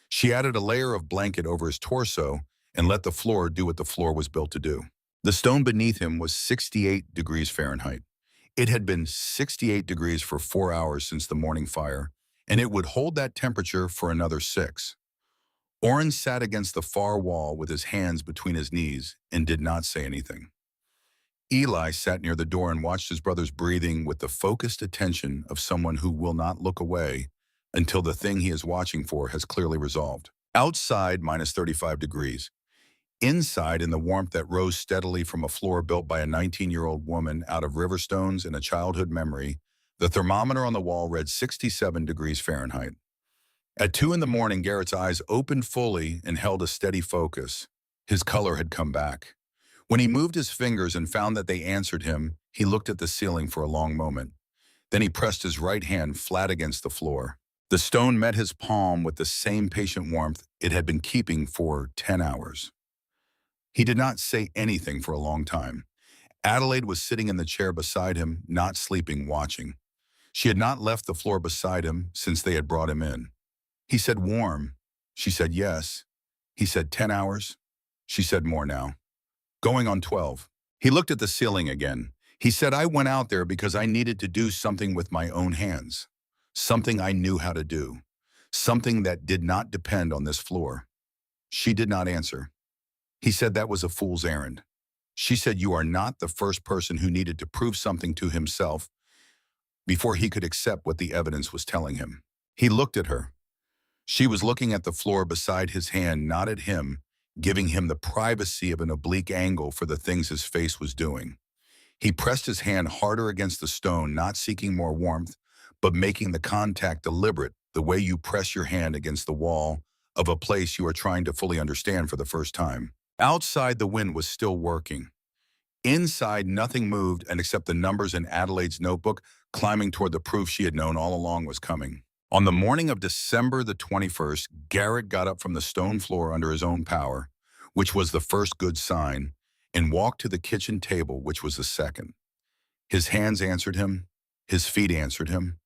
She added a layer of blanket over his torso and let the floor do what the floor was built to do. The stone beneath him was 68 degrees Fahrenheit. It had been 68 degrees for 4 hours since the morning fire, and it would hold that temperature for another 6. Orrin sat against the far wall with his hands between his knees and did not say anything. Eli sat near the door and watched his brother's breathing with the focused attention of someone who will not look away until the thing he is watching for has clearly resolved. Outside, -35 degrees. Inside, in the warmth that rose steadily from a floor built by a 19-year-old woman out of river stones and a childhood memory, the thermometer on the wall read 67 degrees Fahrenheit. At 2 in the morning, Garrett's eyes opened fully and held a steady focus. His color had come back. When he moved his fingers and found that they answered him, he looked at the ceiling for a long moment. Then he pressed his right hand flat against the floor. The stone met his palm with the same patient warmth it had been keeping for 10 hours. He did not say anything for a long time. Adelaide was sitting in the chair beside him, not sleeping, watching. She had not left the floor beside him since they had brought him in. He said, "Warm." She said, "Yes." He said, "10 hours." She said, "More now. Going on 12. He looked at the ceiling again. He said, "I went out there because I needed to do something with my own hands. Something I knew how to do. Something that did not depend on this floor." She did not answer. He said that was a fool's errand. She said, "You are not the first person who needed to prove something to himself before he could accept what the evidence was telling him." He looked at her. She was looking at the floor beside his hand, not at him, giving him the privacy of an oblique angle for the things his face was doing. He pressed his hand harder against the stone, not seeking more warmth, but making the contact deliberate, the way you press your hand against the wall of a place you are trying to fully understand for the first time. Outside, the wind was still working. Inside, nothing moved and except the numbers in Adelaide's notebook climbing toward the proof she had known all along was coming. On the morning of December the 21st, Garrett got up from the stone floor under his own power, which was the first good sign, and walked to the kitchen table, which was the second. His hands answered him. His feet answered him.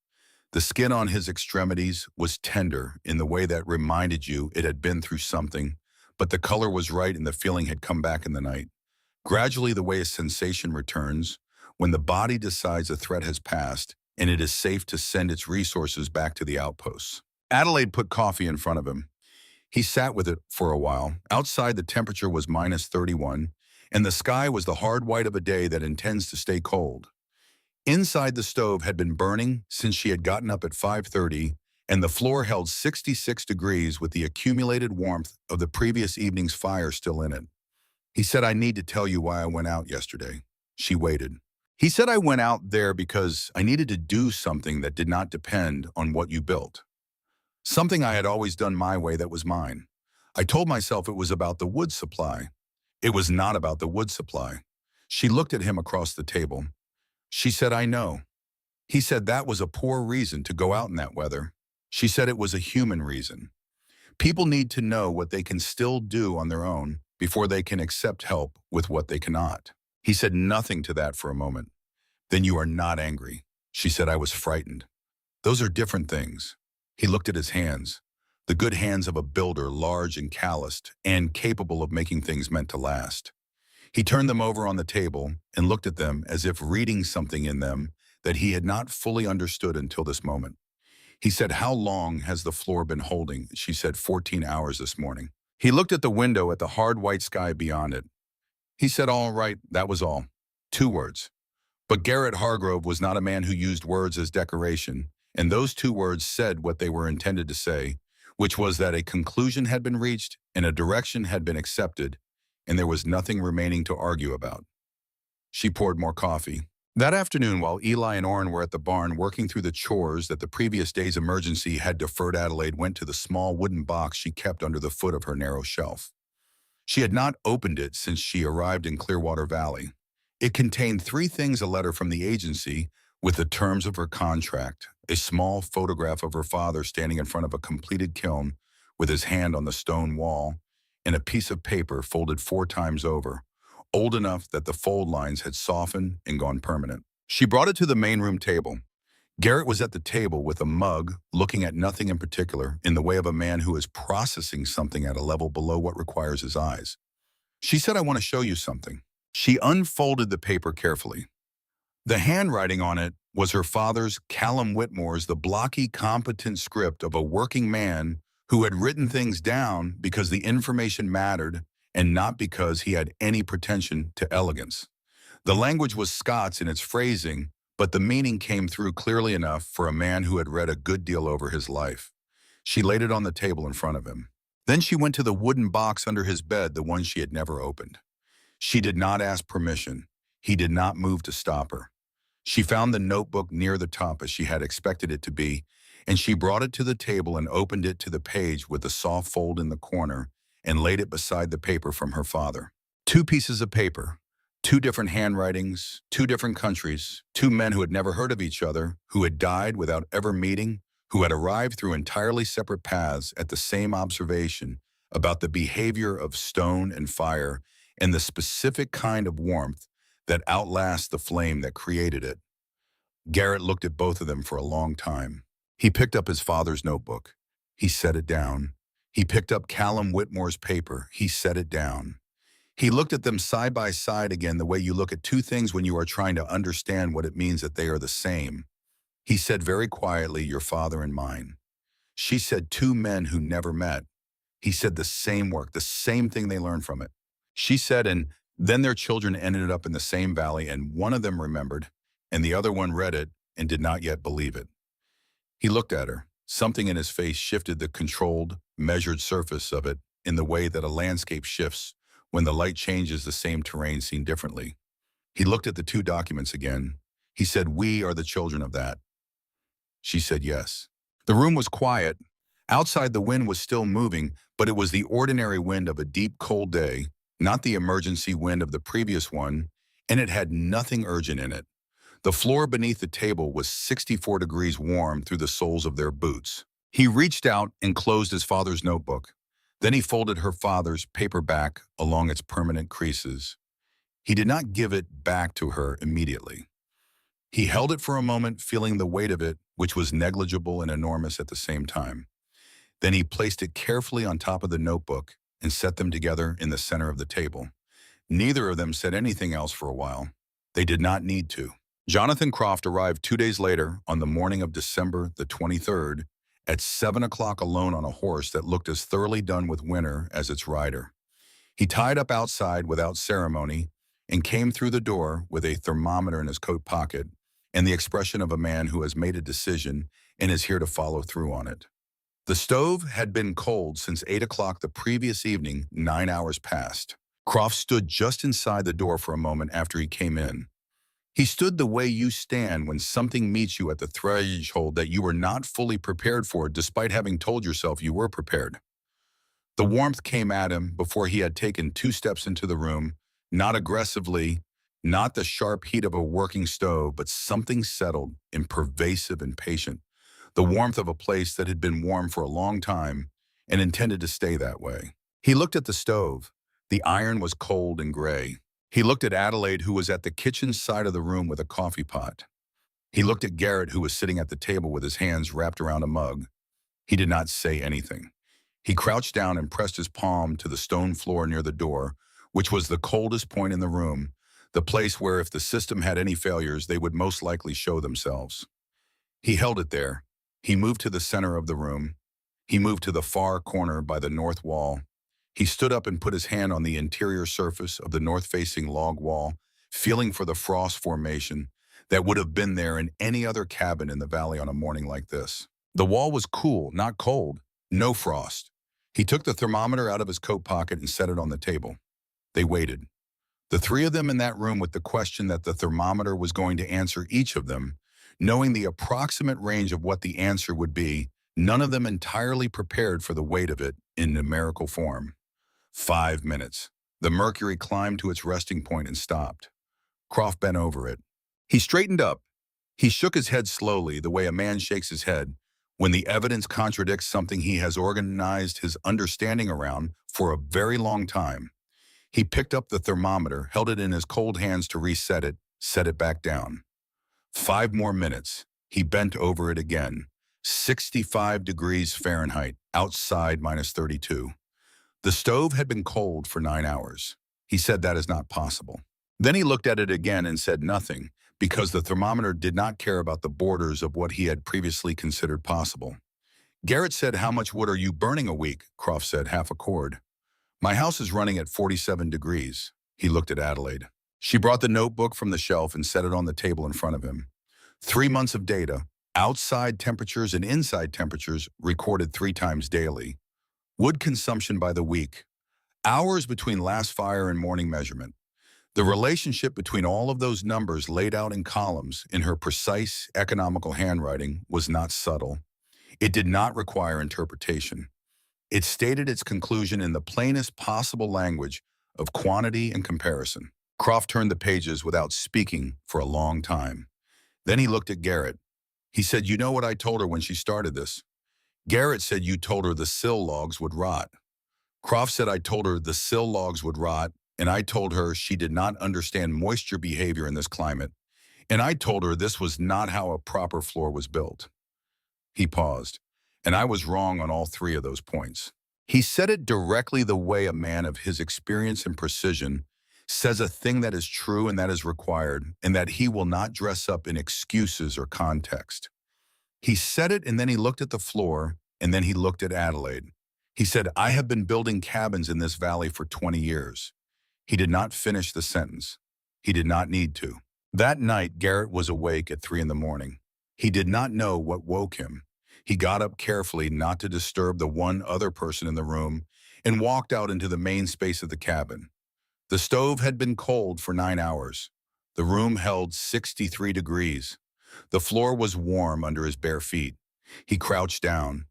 The skin on his extremities was tender in the way that reminded you it had been through something, but the color was right and the feeling had come back in the night. Gradually, the way a sensation returns when the body decides a threat has passed and it is safe to send its resources back to the outposts. Adelaide put coffee in front of him. He sat with it for a while. Outside, the temperature was -31, and the sky was the hard white of a day that intends to stay cold. Inside, the stove had been burning since she had gotten up at 5:30, and the floor held 66 degrees with the accumulated warmth of the previous evening's fire still in it. He said, "I need to tell you why I went out yesterday." She waited. He said, "I went out there because I needed to do something that did not depend on what you built. Something I had always done my way that was mine. I told myself it was about the wood supply. It was not about the wood supply." She looked at him across the table. She said, "I know." He said that was a poor reason to go out in that weather. She said it was a human reason. People need to know what they can still do on their own before they can accept help with what they cannot. He said nothing to that for a moment. "Then you are not angry." She said, "I was frightened." "Those are different things." He looked at his hands, the good hands of a builder, large and calloused, and capable of making things meant to last. He turned them over on the table and looked at them as if reading something in them that he had not fully understood until this moment. He said, "How long has the floor been holding?" She said, 14 hours this morning. He looked at the window at the hard white sky beyond it. He said, "All right, that was all." 2 words. But Garrett Hargrove was not a man who used words as decoration, and those 2 words said what they were intended to say, which was that a conclusion had been reached and a direction had been accepted, and there was nothing remaining to argue about. She poured more coffee. That afternoon, while Eli and Orrin were at the barn working through the chores that the previous day's emergency had deferred, Adelaide went to the small wooden box she kept under the foot of her narrow shelf. She had not opened it since she arrived in Clearwater Valley. It contained 3 things: a letter from the agency with the terms of her contract, a small photograph of her father standing in front of a completed kiln with his hand on the stone wall, and a piece of paper folded 4 times over, old enough that the fold lines had softened and gone permanent. She brought it to the main room table. Garrett was at the table with a mug, looking at nothing in particular, in the way of a man who is processing something at a level below what requires his eyes. She said, "I want to show you something." She unfolded the paper carefully. The handwriting on it was her father's, Callum Whitmore's, the blocky, competent script of a working man who had written things down because the information mattered and not because he had any pretension to elegance. The language was Scots in its phrasing, but the meaning came through clearly enough for a man who had read a good deal over his life. She laid it on the table in front of him. Then she went to the wooden box under his bed, the one she had never opened. She did not ask permission. He did not move to stop her. She found the notebook near the top as she had expected it to be, and she brought it to the table and opened it to the page with the soft fold in the corner and laid it beside the paper from her father. Two pieces of paper, two different handwritings, two different countries, two men who had never heard of each other, who had died without ever meeting, who had arrived through entirely separate paths at the same observation about the behavior of stone and fire and the specific kind of warmth that outlasts the flame that created it. Garrett looked at both of them for a long time. He picked up his father's notebook. He set it down. He picked up Callum Whitmore's paper. He set it down. He looked at them side by side again the way you look at two things when you are trying to understand what it means that they are the same. He said very quietly, "Your father and mine." She said, "Two men who never met." He said the same work, the same thing they learned from it. She said, "And then their children ended up in the same valley, and one of them remembered, and the other one read it and did not yet believe it." He looked at her. Something in his face shifted the controlled, measured surface of it in the way that a landscape shifts when the light changes the same terrain seen differently. He looked at the two documents again. He said, "We are the children of that." She said yes. The room was quiet. Outside, the wind was still moving, but it was the ordinary wind of a deep, cold day, not the emergency wind of the previous one, and it had nothing urgent in it. The floor beneath the table was 64 degrees warm through the soles of their boots. He reached out and closed his father's notebook. Then he folded her father's paper back along its permanent creases. He did not give it back to her immediately. He held it for a moment, feeling the weight of it, which was negligible and enormous at the same time. Then he placed it carefully on top of the notebook and set them together in the center of the table. Neither of them said anything else for a while. They did not need to. Jonathan Croft arrived 2 days later on the morning of December the 23rd at 7 o'clock alone on a horse that looked as thoroughly done with winter as its rider. He tied up outside without ceremony and came through the door with a thermometer in his coat pocket and the expression of a man who has made a decision and is here to follow through on it. The stove had been cold since 8 o'clock the previous evening, 9 hours past. Croft stood just inside the door for a moment after he came in. He stood the way you stand when something meets you at the threshold that you were not fully prepared for, despite having told yourself you were prepared. The warmth came at him before he had taken 2 steps into the room, not aggressively, not the sharp heat of a working stove, but something settled and pervasive and patient, the warmth of a place that had been warm for a long time and intended to stay that way. He looked at the stove. The iron was cold and gray. He looked at Adelaide, who was at the kitchen side of the room with a coffee pot. He looked at Garrett, who was sitting at the table with his hands wrapped around a mug. He did not say anything. He crouched down and pressed his palm to the stone floor near the door, which was the coldest point in the room, the place where if the system had any failures, they would most likely show themselves. He held it there. He moved to the center of the room. He moved to the far corner by the north wall. He stood up and put his hand on the interior surface of the north-facing log wall, feeling for the frost formation that would have been there in any other cabin in the valley on a morning like this. The wall was cool, not cold, no frost. He took the thermometer out of his coat pocket and set it on the table. They waited. The three of them in that room with the question that the thermometer was going to answer each of them, knowing the approximate range of what the answer would be, none of them entirely prepared for the weight of it in numerical form. 5 minutes. The mercury climbed to its resting point and stopped. Croft bent over it. He straightened up. He shook his head slowly, the way a man shakes his head when the evidence contradicts something he has organized his understanding around for a very long time. He picked up the thermometer, held it in his cold hands to reset it, set it back down. 5 more minutes. He bent over it again. 65 degrees Fahrenheit, outside -32. The stove had been cold for 9 hours. He said that is not possible. Then he looked at it again and said nothing, because the thermometer did not care about the borders of what he had previously considered possible. Garrett said, "How much wood are you burning a week?" Croft said, "Half a cord." "My house is running at 47 degrees. He looked at Adelaide. She brought the notebook from the shelf and set it on the table in front of him. 3 months of data, outside temperatures and inside temperatures recorded 3 times daily. Wood consumption by the week. Hours between last fire and morning measurement. The relationship between all of those numbers laid out in columns in her precise, economical handwriting was not subtle. It did not require interpretation. It stated its conclusion in the plainest possible language of quantity and comparison. Croft turned the pages without speaking for a long time. Then he looked at Garrett. He said, "You know what I told her when she started this?" Garrett said, "You told her the sill logs would rot." Croft said, "I told her the sill logs would rot, and I told her she did not understand moisture behavior in this climate, and I told her this was not how a proper floor was built." He paused, and I was wrong on all three of those points. He said it directly the way a man of his experience and precision says a thing that is true and that is required, and that he will not dress up in excuses or context. He said it, and then he looked at the floor, and then he looked at Adelaide. He said, "I have been building cabins in this valley for 20 years. He did not finish the sentence. He did not need to. That night, Garrett was awake at 3 in the morning. He did not know what woke him. He got up carefully not to disturb the one other person in the room and walked out into the main space of the cabin. The stove had been cold for 9 hours. The room held 63 degrees. The floor was warm under his bare feet. He crouched down.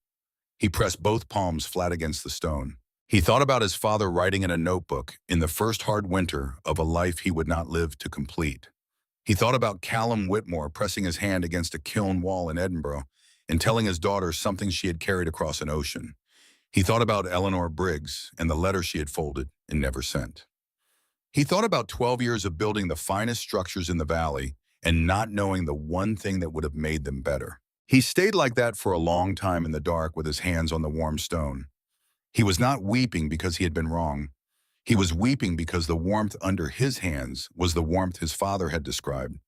He pressed both palms flat against the stone. He thought about his father writing in a notebook in the first hard winter of a life he would not live to complete. He thought about Callum Whitmore pressing his hand against a kiln wall in Edinburgh and telling his daughter something she had carried across an ocean. He thought about Eleanor Briggs and the letter she had folded and never sent. He thought about 12 years of building the finest structures in the valley and not knowing the one thing that would have made them better. He stayed like that for a long time in the dark with his hands on the warm stone. He was not weeping because he had been wrong. He was weeping because the warmth under his hands was the warmth his father had described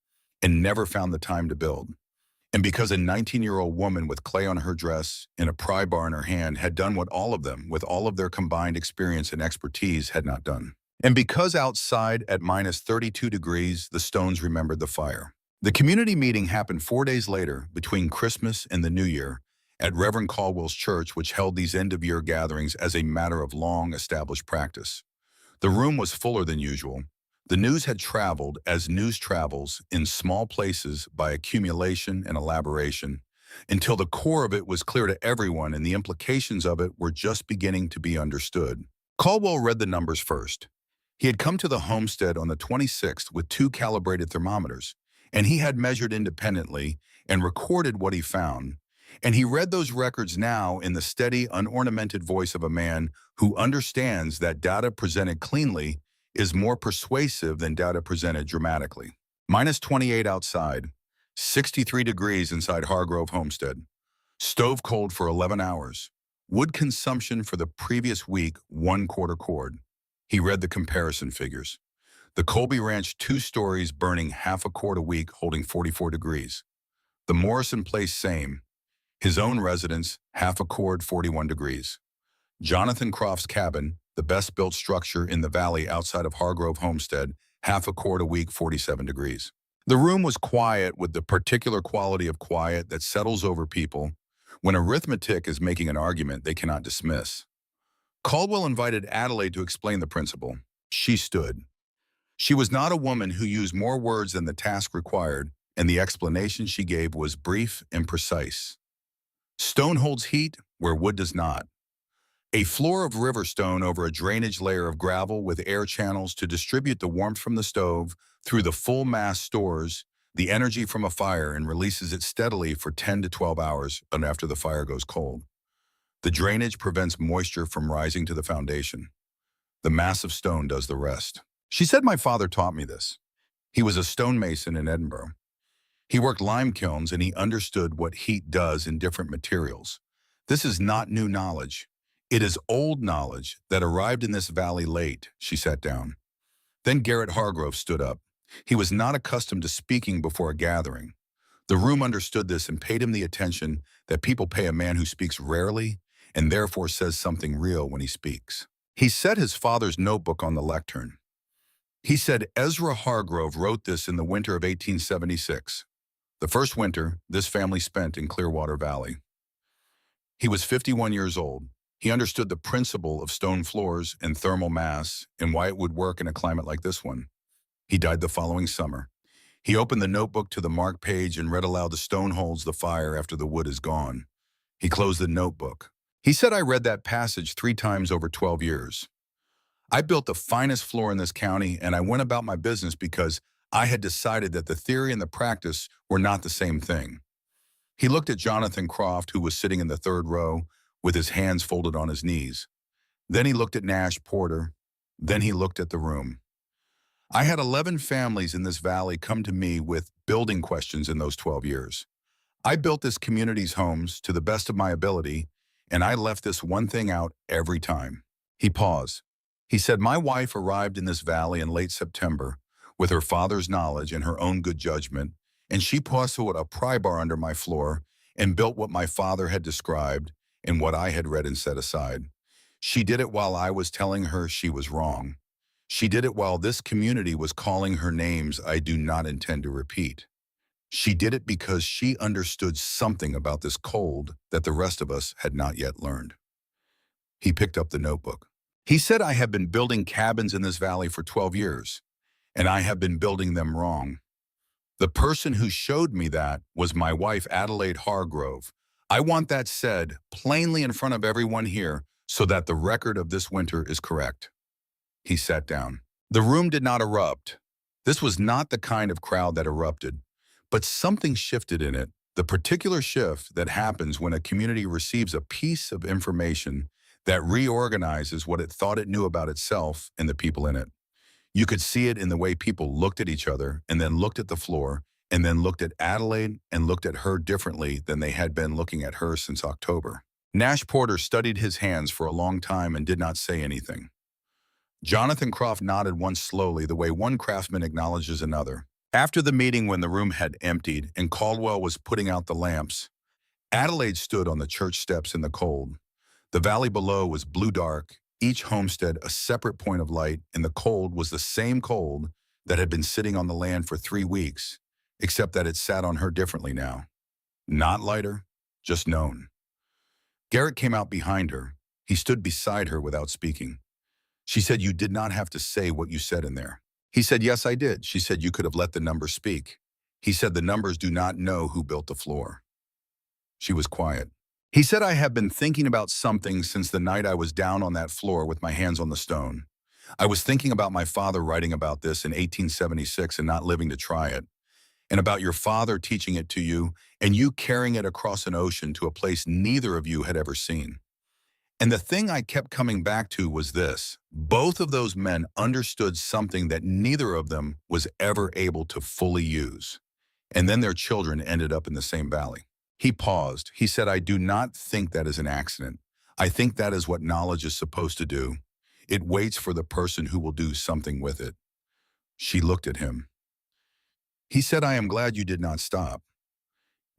and never found the time to build. And because a 19-year-old woman with clay on her dress and a pry bar in her hand had done what all of them, with all of their combined experience and expertise, had not done. And because outside at minus 32 degrees, the stones remembered the fire. The community meeting happened 4 days later, between Christmas and the New Year, at Reverend Caldwell's church, which held these end-of-year gatherings as a matter of long-established practice. The room was fuller than usual. The news had traveled, as news travels, in small places by accumulation and elaboration, until the core of it was clear to everyone and the implications of it were just beginning to be understood. Caldwell read the numbers first. He had come to the homestead on the 26th with 2 calibrated thermometers, and he had measured independently and recorded what he found. And he read those records now in the steady, unornamented voice of a man who understands that data presented cleanly is more persuasive than data presented dramatically. Minus 28 outside, 63 degrees inside Hargrove Homestead, stove cold for 11 hours, wood consumption for the previous week 1/4 cord. He read the comparison figures. The Colby Ranch 2 stories burning half a cord a week holding 44 degrees. The Morrison Place same. His own residence, half a cord, 41 degrees. Jonathan Croft's cabin, the best-built structure in the valley outside of Hargrove Homestead, half a cord a week, 47 degrees. The room was quiet with the particular quality of quiet that settles over people when arithmetic is making an argument they cannot dismiss. Caldwell invited Adelaide to explain the principle. She stood. She was not a woman who used more words than the task required, and the explanation she gave was brief and precise. Stone holds heat where wood does not. A floor of river stone over a drainage layer of gravel with air channels to distribute the warmth from the stove through the full mass stores the energy from a fire and releases it steadily for 10 to 12 hours after the fire goes cold. The drainage prevents moisture from rising to the foundation. The massive stone does the rest. She said my father taught me this. He was a stonemason in Edinburgh. He worked lime kilns and he understood what heat does in different materials. This is not new knowledge. It is old knowledge that arrived in this valley late. She sat down. Then Garrett Hargrove stood up. He was not accustomed to speaking before a gathering. The room understood this and paid him the attention that people pay a man who speaks rarely and therefore says something real when he speaks. He set his father's notebook on the lectern. He said Ezra Hargrove wrote this in the winter of 1876. The first winter this family spent in Clearwater Valley. He was 51 years old. He understood the principle of stone floors and thermal mass and why it would work in a climate like this one. He died the following summer. He opened the notebook to the marked page and read aloud the stone holds the fire after the wood is gone. He closed the notebook. He said, I read that passage 3 times over 12 years. I built the finest floor in this county, and I went about my business because I had decided that the theory and the practice were not the same thing. He looked at Jonathan Croft, who was sitting in the third row with his hands folded on his knees. Then he looked at Nash Porter. Then he looked at the room. I had 11 families in this valley come to me with building questions in those 12 years. I built this community's homes to the best of my ability, and I left this one thing out every time. He paused. He said, my wife arrived in this valley in late September with her father's knowledge and her own good judgment, and she put a pry bar under my floor and built what my father had described and what I had read and set aside. She did it while I was telling her she was wrong. She did it while this community was calling her names I do not intend to repeat. She did it because she understood something about this cold that the rest of us had not yet learned. He picked up the notebook. He said, I have been building cabins in this valley for 12 years, and I have been building them wrong. The person who showed me that was my wife, Adelaide Hargrove. I want that said plainly in front of everyone here so that the record of this winter is correct. He sat down. The room did not erupt. This was not the kind of crowd that erupted, but something shifted in it, the particular shift that happens when a community receives a piece of information that reorganizes what it thought it knew about itself and the people in it. You could see it in the way people looked at each other and then looked at the floor and then looked at Adelaide and looked at her differently than they had been looking at her since October. Nash Porter studied his hands for a long time and did not say anything. Jonathan Croft nodded once slowly, the way one craftsman acknowledges another. After the meeting, when the room had emptied and Caldwell was putting out the lamps, Adelaide stood on the church steps in the cold. The valley below was blue dark, each homestead a separate point of light, and the cold was the same cold that had been sitting on the land for 3 weeks, except that it sat on her differently now. Not lighter, just known. Garrett came out behind her. He stood beside her without speaking. She said, you did not have to say what you said in there. He said, yes, I did. She said, you could have let the numbers speak. He said, the numbers do not know who built the floor. She was quiet. He said, I have been thinking about something since the night I was down on that floor with my hands on the stone. I was thinking about my father writing about this in 1876 and not living to try it, and about your father teaching it to you and you carrying it across an ocean to a place neither of you had ever seen. And the thing I kept coming back to was this. Both of those men understood something that neither of them was ever able to fully use. And then their children ended up in the same valley. He paused. He said, I do not think that is an accident. I think that is what knowledge is supposed to do. It waits for the person who will do something with it. She looked at him. He said, I am glad you did not stop.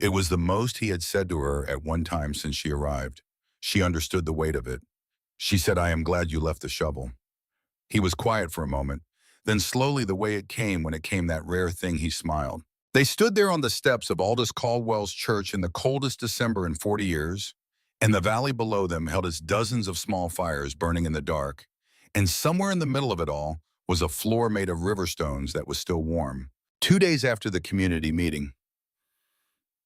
It was the most he had said to her at one time since she arrived. She understood the weight of it. She said, I am glad you left the shovel. He was quiet for a moment. Then slowly, the way it came when it came that rare thing, he smiled. They stood there on the steps of Aldous Caldwell's church in the coldest December in 40 years, and the valley below them held its dozens of small fires burning in the dark. And somewhere in the middle of it all was a floor made of river stones that was still warm. 2 days after the community meeting,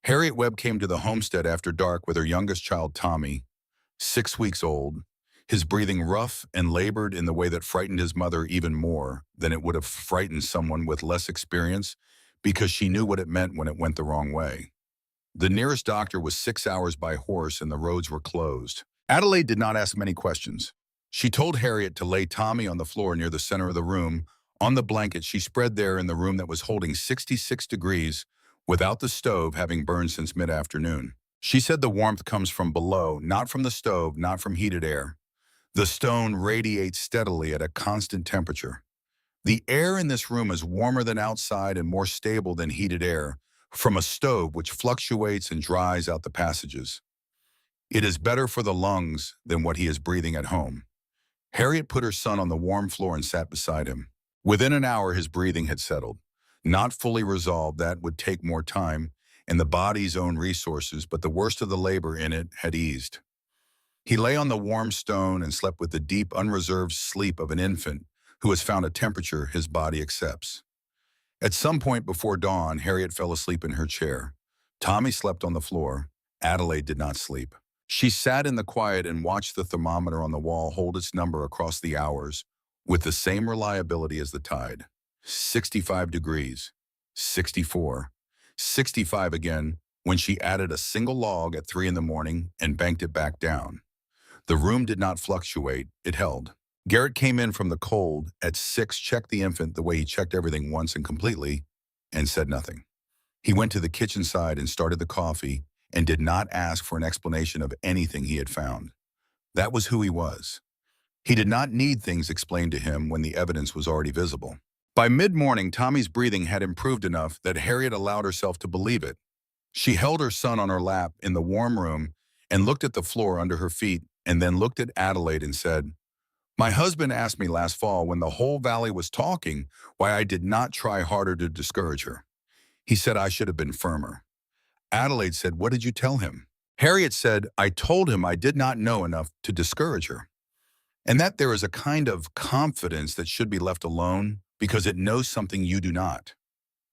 Harriet Webb came to the homestead after dark with her youngest child, Tommy, 6 weeks old, his breathing rough and labored in the way that frightened his mother even more than it would have frightened someone with less experience, because she knew what it meant when it went the wrong way. The nearest doctor was 6 hours by horse and the roads were closed. Adelaide did not ask many questions. She told Harriet to lay Tommy on the floor near the center of the room, on the blanket she spread there in the room that was holding 66 degrees without the stove having burned since mid-afternoon. She said the warmth comes from below, not from the stove, not from heated air. The stone radiates steadily at a constant temperature. The air in this room is warmer than outside and more stable than heated air from a stove which fluctuates and dries out the passages. It is better for the lungs than what he is breathing at home. Harriet put her son on the warm floor and sat beside him. Within an hour, his breathing had settled. Not fully resolved, that would take more time and the body's own resources, but the worst of the labor in it had eased. He lay on the warm stone and slept with the deep, unreserved sleep of an infant who has found a temperature his body accepts. At some point before dawn, Harriet fell asleep in her chair. Tommy slept on the floor. Adelaide did not sleep. She sat in the quiet and watched the thermometer on the wall hold its number across the hours with the same reliability as the tide. 65 degrees, 64, 65 again when she added a single log at 3 in the morning and banked it back down. The room did not fluctuate, it held. Garrett came in from the cold at 6, checked the infant the way he checked everything once and completely, and said nothing. He went to the kitchen side and started the coffee and did not ask for an explanation of anything he had found. That was who he was. He did not need things explained to him when the evidence was already visible. By mid-morning, Tommy's breathing had improved enough that Harriet allowed herself to believe it. She held her son on her lap in the warm room and looked at the floor under her feet and then looked at Adelaide and said, "My husband asked me last fall when the whole valley was talking why I did not try harder to discourage her. He said I should have been firmer." Adelaide said, "What did you tell him?" Harriet said, "I told him I did not know enough to discourage her, and that there is a kind of confidence that should be left alone because it knows something you do not."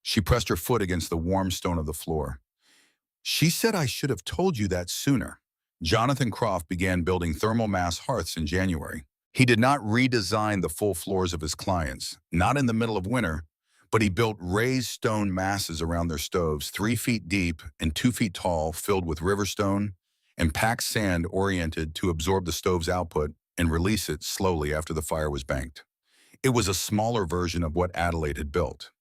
She pressed her foot against the warm stone of the floor. "She said I should have told you that sooner." Jonathan Croft began building thermal mass hearths in January. He did not redesign the full floors of his clients, not in the middle of winter, but he built raised stone masses around their stoves, 3 feet deep and 2 feet tall, filled with river stone and packed sand oriented to absorb the stove's output and release it slowly after the fire was banked. It was a smaller version of what Adelaide had built.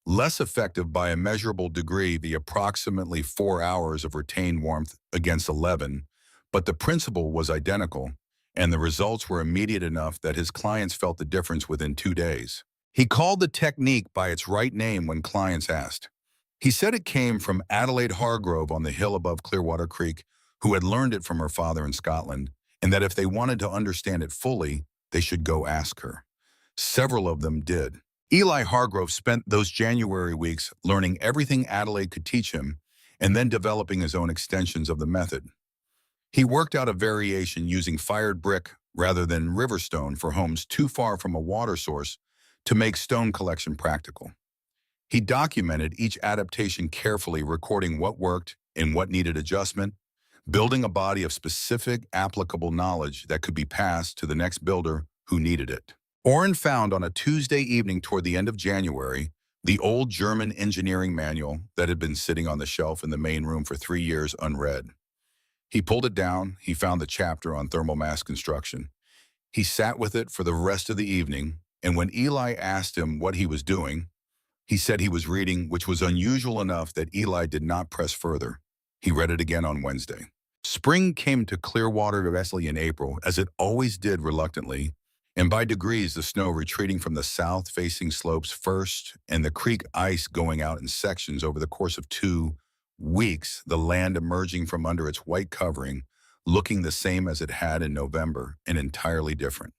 Less effective by a measurable degree, the approximately 4 hours of retained warmth against 11, but the principle was identical, and the results were immediate enough that his clients felt the difference within 2 days. He called the technique by its right name when clients asked. He said it came from Adelaide Hargrove on the hill above Clearwater Creek, who had learned it from her father in Scotland, and that if they wanted to understand it fully, they should go ask her. Several of them did. Eli Hargrove spent those January weeks learning everything Adelaide could teach him and then developing his own extensions of the method. He worked out a variation using fired brick rather than river stone for homes too far from a water source to make stone collection practical. He documented each adaptation carefully, recording what worked and what needed adjustment, building a body of specific, applicable knowledge that could be passed to the next builder who needed it. Orrin found on a Tuesday evening toward the end of January the old German engineering manual that had been sitting on the shelf in the main room for 3 years unread. He pulled it down, he found the chapter on thermal mass construction. He sat with it for the rest of the evening, and when Eli asked him what he was doing, he said he was reading, which was unusual enough that Eli did not press further. He read it again on Wednesday. Spring came to Clearwater Valley in April, as it always did reluctantly, and by degrees the snow retreating from the south-facing slopes first and the creek ice going out in sections over the course of 2 weeks, the land emerging from under its white covering, looking the same as it had in November and entirely different.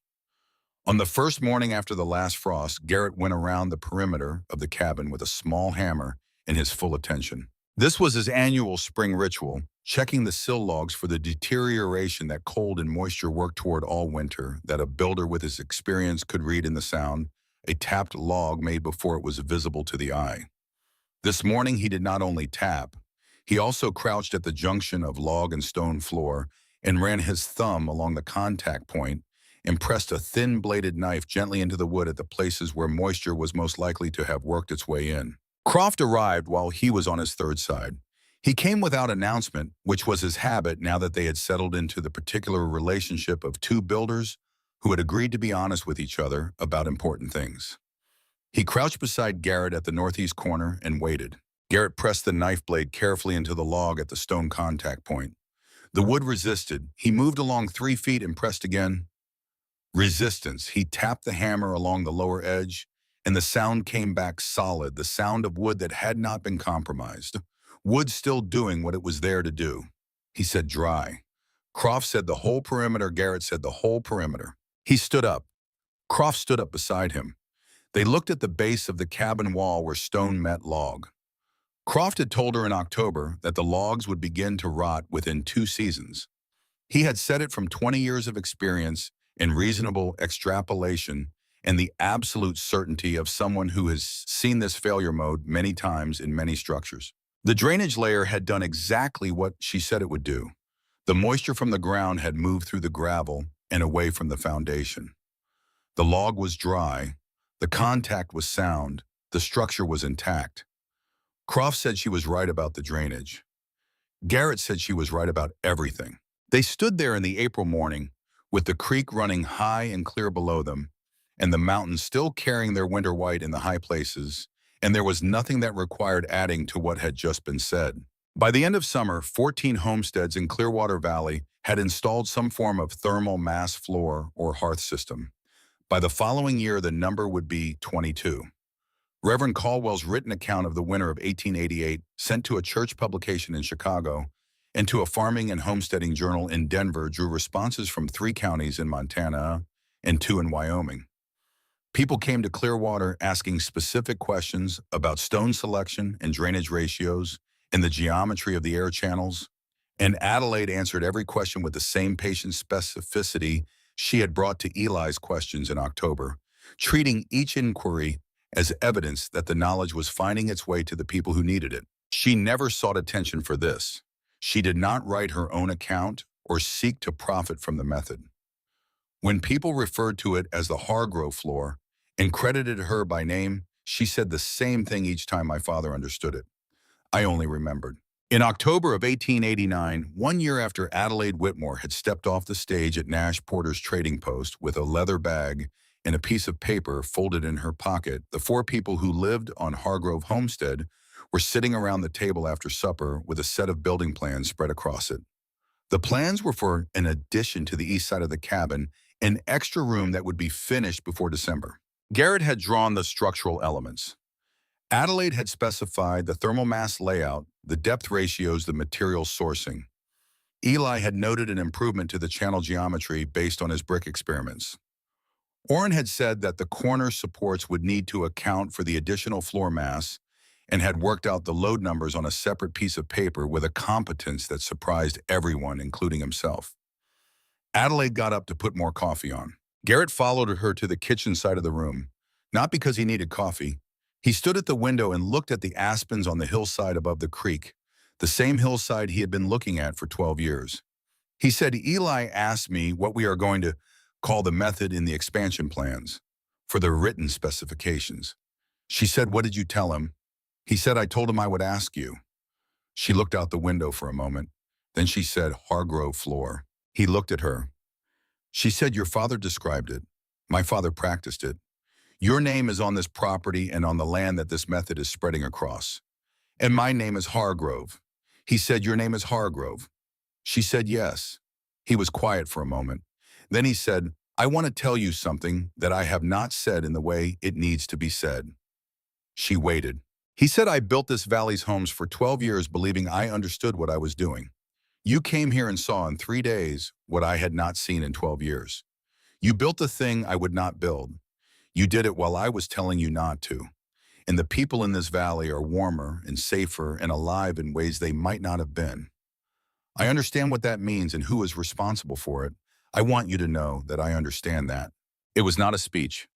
On the first morning after the last frost, Garrett went around the perimeter of the cabin with a small hammer and his full attention. This was his annual spring ritual, checking the sill logs for the deterioration that cold and moisture worked toward all winter, that a builder with his experience could read in the sound, a tapped log made before it was visible to the eye. This morning he did not only tap, he also crouched at the junction of log and stone floor and ran his thumb along the contact point and pressed a thin-bladed knife gently into the wood at the places where moisture was most likely to have worked its way in. Croft arrived while he was on his third side. He came without announcement, which was his habit now that they had settled into the particular relationship of 2 builders who had agreed to be honest with each other about important things. He crouched beside Garrett at the northeast corner and waited. Garrett pressed the knife blade carefully into the log at the stone contact point. The wood resisted. He moved along 3 feet and pressed again. Resistance. He tapped the hammer along the lower edge, and the sound came back solid, the sound of wood that had not been compromised. Wood still doing what it was there to do. He said dry. Croft said the whole perimeter. Garrett said the whole perimeter. He stood up. Croft stood up beside him. They looked at the base of the cabin wall where stone met log. Croft had told her in October that the logs would begin to rot within 2 seasons. He had said it from 20 years of experience and reasonable extrapolation and the absolute certainty of someone who has seen this failure mode many times in many structures. The drainage layer had done exactly what she said it would do. The moisture from the ground had moved through the gravel and away from the foundation. The log was dry, the contact was sound, the structure was intact. Croft said she was right about the drainage. Garrett said she was right about everything. They stood there in the April morning, with the creek running high and clear below them, and the mountains still carrying their winter white in the high places, and there was nothing that required adding to what had just been said. By the end of summer, 14 homesteads in Clearwater Valley had installed some form of thermal mass floor or hearth system. By the following year, the number would be 22. Reverend Caldwell's written account of the winter of 1888, sent to a church publication in Chicago and to a farming and homesteading journal in Denver, drew responses from 3 counties in Montana and 2 in Wyoming. People came to Clearwater asking specific questions about stone selection and drainage ratios and the geometry of the air channels, and Adelaide answered every question with the same patient specificity she had brought to Eli's questions in October, treating each inquiry as evidence that the knowledge was finding its way to the people who needed it. She never sought attention for this. She did not write her own account or seek to profit from the method. When people referred to it as the Hargrove floor and credited her by name, she said the same thing each time my father understood it. I only remembered. In October of 1889, 1 year after Adelaide Whitmore had stepped off the stage at Nash Porter's trading post with a leather bag and a piece of paper folded in her pocket, the 4 people who lived on Hargrove Homestead were sitting around the table after supper with a set of building plans spread across it. The plans were for an addition to the east side of the cabin, an extra room that would be finished before December. Garrett had drawn the structural elements. Adelaide had specified the thermal mass layout, the depth ratios, the material sourcing. Eli had noted an improvement to the channel geometry based on his brick experiments. Orrin had said that the corner supports would need to account for the additional floor mass and had worked out the load numbers on a separate piece of paper with a competence that surprised everyone, including himself. Adelaide got up to put more coffee on. Garrett followed her to the kitchen side of the room, not because he needed coffee. He stood at the window and looked at the aspens on the hillside above the creek, the same hillside he had been looking at for 12 years. He said, Eli asked me what we are going to call the method in the expansion plans for the written specifications. She said, what did you tell him? He said, I told him I would ask you. She looked out the window for a moment. Then she said, Hargrove floor. He looked at her. She said, your father described it. My father practiced it. Your name is on this property and on the land that this method is spreading across. And my name is Hargrove. He said, your name is Hargrove. She said, yes. He was quiet for a moment. Then he said, I want to tell you something that I have not said in the way it needs to be said. She waited. He said, I built this valley's homes for 12 years believing I understood what I was doing. You came here and saw in 3 days what I had not seen in 12 years. You built the thing I would not build. You did it while I was telling you not to. And the people in this valley are warmer and safer and alive in ways they might not have been. I understand what that means and who is responsible for it. I want you to know that I understand that. It was not a speech.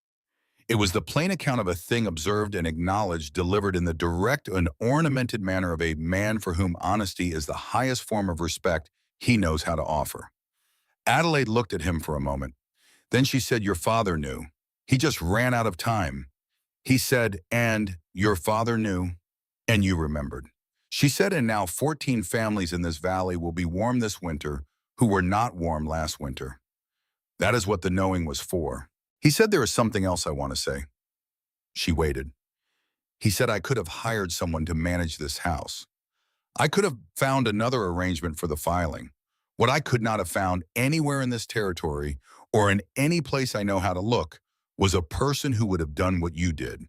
It was the plain account of a thing observed and acknowledged, delivered in the direct and ornamented manner of a man for whom honesty is the highest form of respect he knows how to offer. Adelaide looked at him for a moment. Then she said, your father knew. He just ran out of time. He said, and your father knew, and you remembered. She said, and now 14 families in this valley will be warm this winter who were not warm last winter. That is what the knowing was for. He said, there is something else I want to say. She waited. He said, I could have hired someone to manage this house. I could have found another arrangement for the filing. What I could not have found anywhere in this territory or in any place I know how to look was a person who would have done what you did,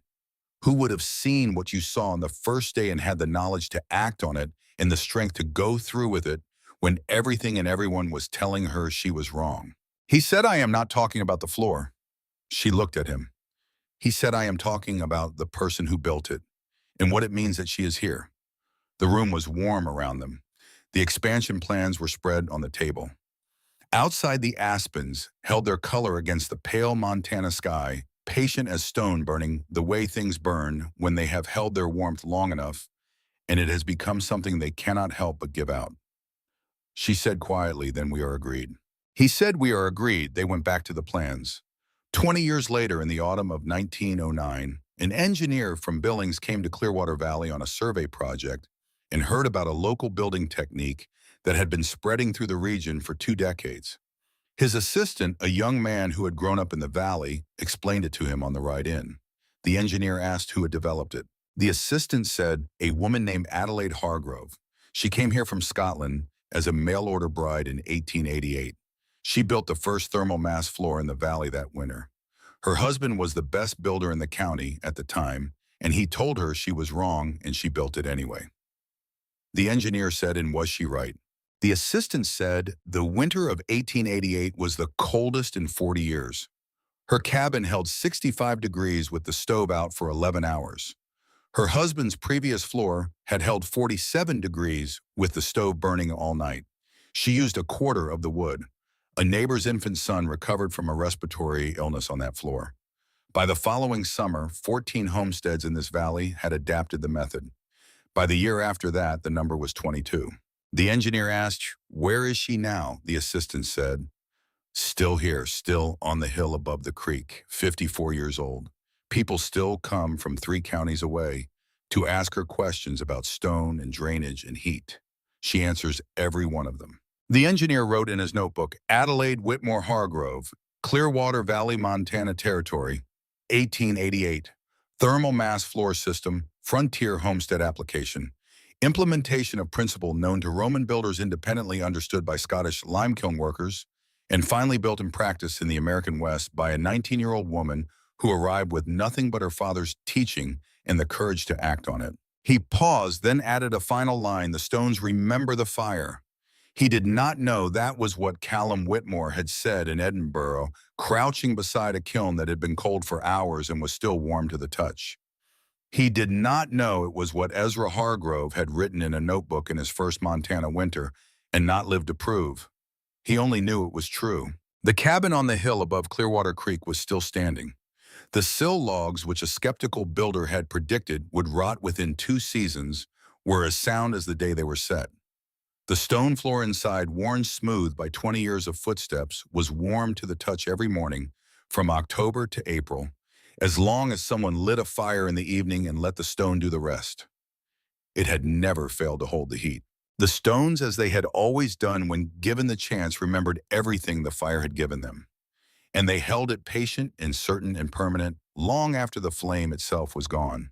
who would have seen what you saw on the first day and had the knowledge to act on it and the strength to go through with it when everything and everyone was telling her she was wrong. He said, I am not talking about the floor. She looked at him. He said, I am talking about the person who built it and what it means that she is here. The room was warm around them. The expansion plans were spread on the table. Outside, the aspens held their color against the pale Montana sky, patient as stone burning the way things burn when they have held their warmth long enough, and it has become something they cannot help but give out. She said quietly, then we are agreed. He said we are agreed. They went back to the plans. 20 years later, in the autumn of 1909, an engineer from Billings came to Clearwater Valley on a survey project and heard about a local building technique that had been spreading through the region for 2 decades. His assistant, a young man who had grown up in the valley, explained it to him on the ride in. The engineer asked who had developed it. The assistant said, a woman named Adelaide Hargrove. She came here from Scotland as a mail-order bride in 1888. She built the first thermal mass floor in the valley that winter. Her husband was the best builder in the county at the time, and he told her she was wrong and she built it anyway. The engineer said, and was she right? The assistant said the winter of 1888 was the coldest in 40 years. Her cabin held 65 degrees with the stove out for 11 hours. Her husband's previous floor had held 47 degrees with the stove burning all night. She used a quarter of the wood. A neighbor's infant son recovered from a respiratory illness on that floor. By the following summer, 14 homesteads in this valley had adapted the method. By the year after that, the number was 22. The engineer asked, where is she now? The assistant said, still here, still on the hill above the creek, 54 years old. People still come from 3 counties away to ask her questions about stone and drainage and heat. She answers every one of them. The engineer wrote in his notebook, Adelaide Whitmore Hargrove, Clearwater Valley, Montana Territory, 1888. Thermal mass floor system, frontier homestead application. Implementation of principle known to Roman builders independently understood by Scottish limekiln workers, and finally built in practice in the American West by a 19-year-old woman who arrived with nothing but her father's teaching and the courage to act on it. He paused, then added a final line, the stones remember the fire. He did not know that was what Callum Whitmore had said in Edinburgh, crouching beside a kiln that had been cold for hours and was still warm to the touch. He did not know it was what Ezra Hargrove had written in a notebook in his first Montana winter and not lived to prove. He only knew it was true. The cabin on the hill above Clearwater Creek was still standing. The sill logs, which a skeptical builder had predicted would rot within 2 seasons, were as sound as the day they were set. The stone floor inside, worn smooth by 20 years of footsteps, was warm to the touch every morning from October to April, as long as someone lit a fire in the evening and let the stone do the rest. It had never failed to hold the heat. The stones, as they had always done when given the chance, remembered everything the fire had given them. And they held it patient and certain and permanent long after the flame itself was gone.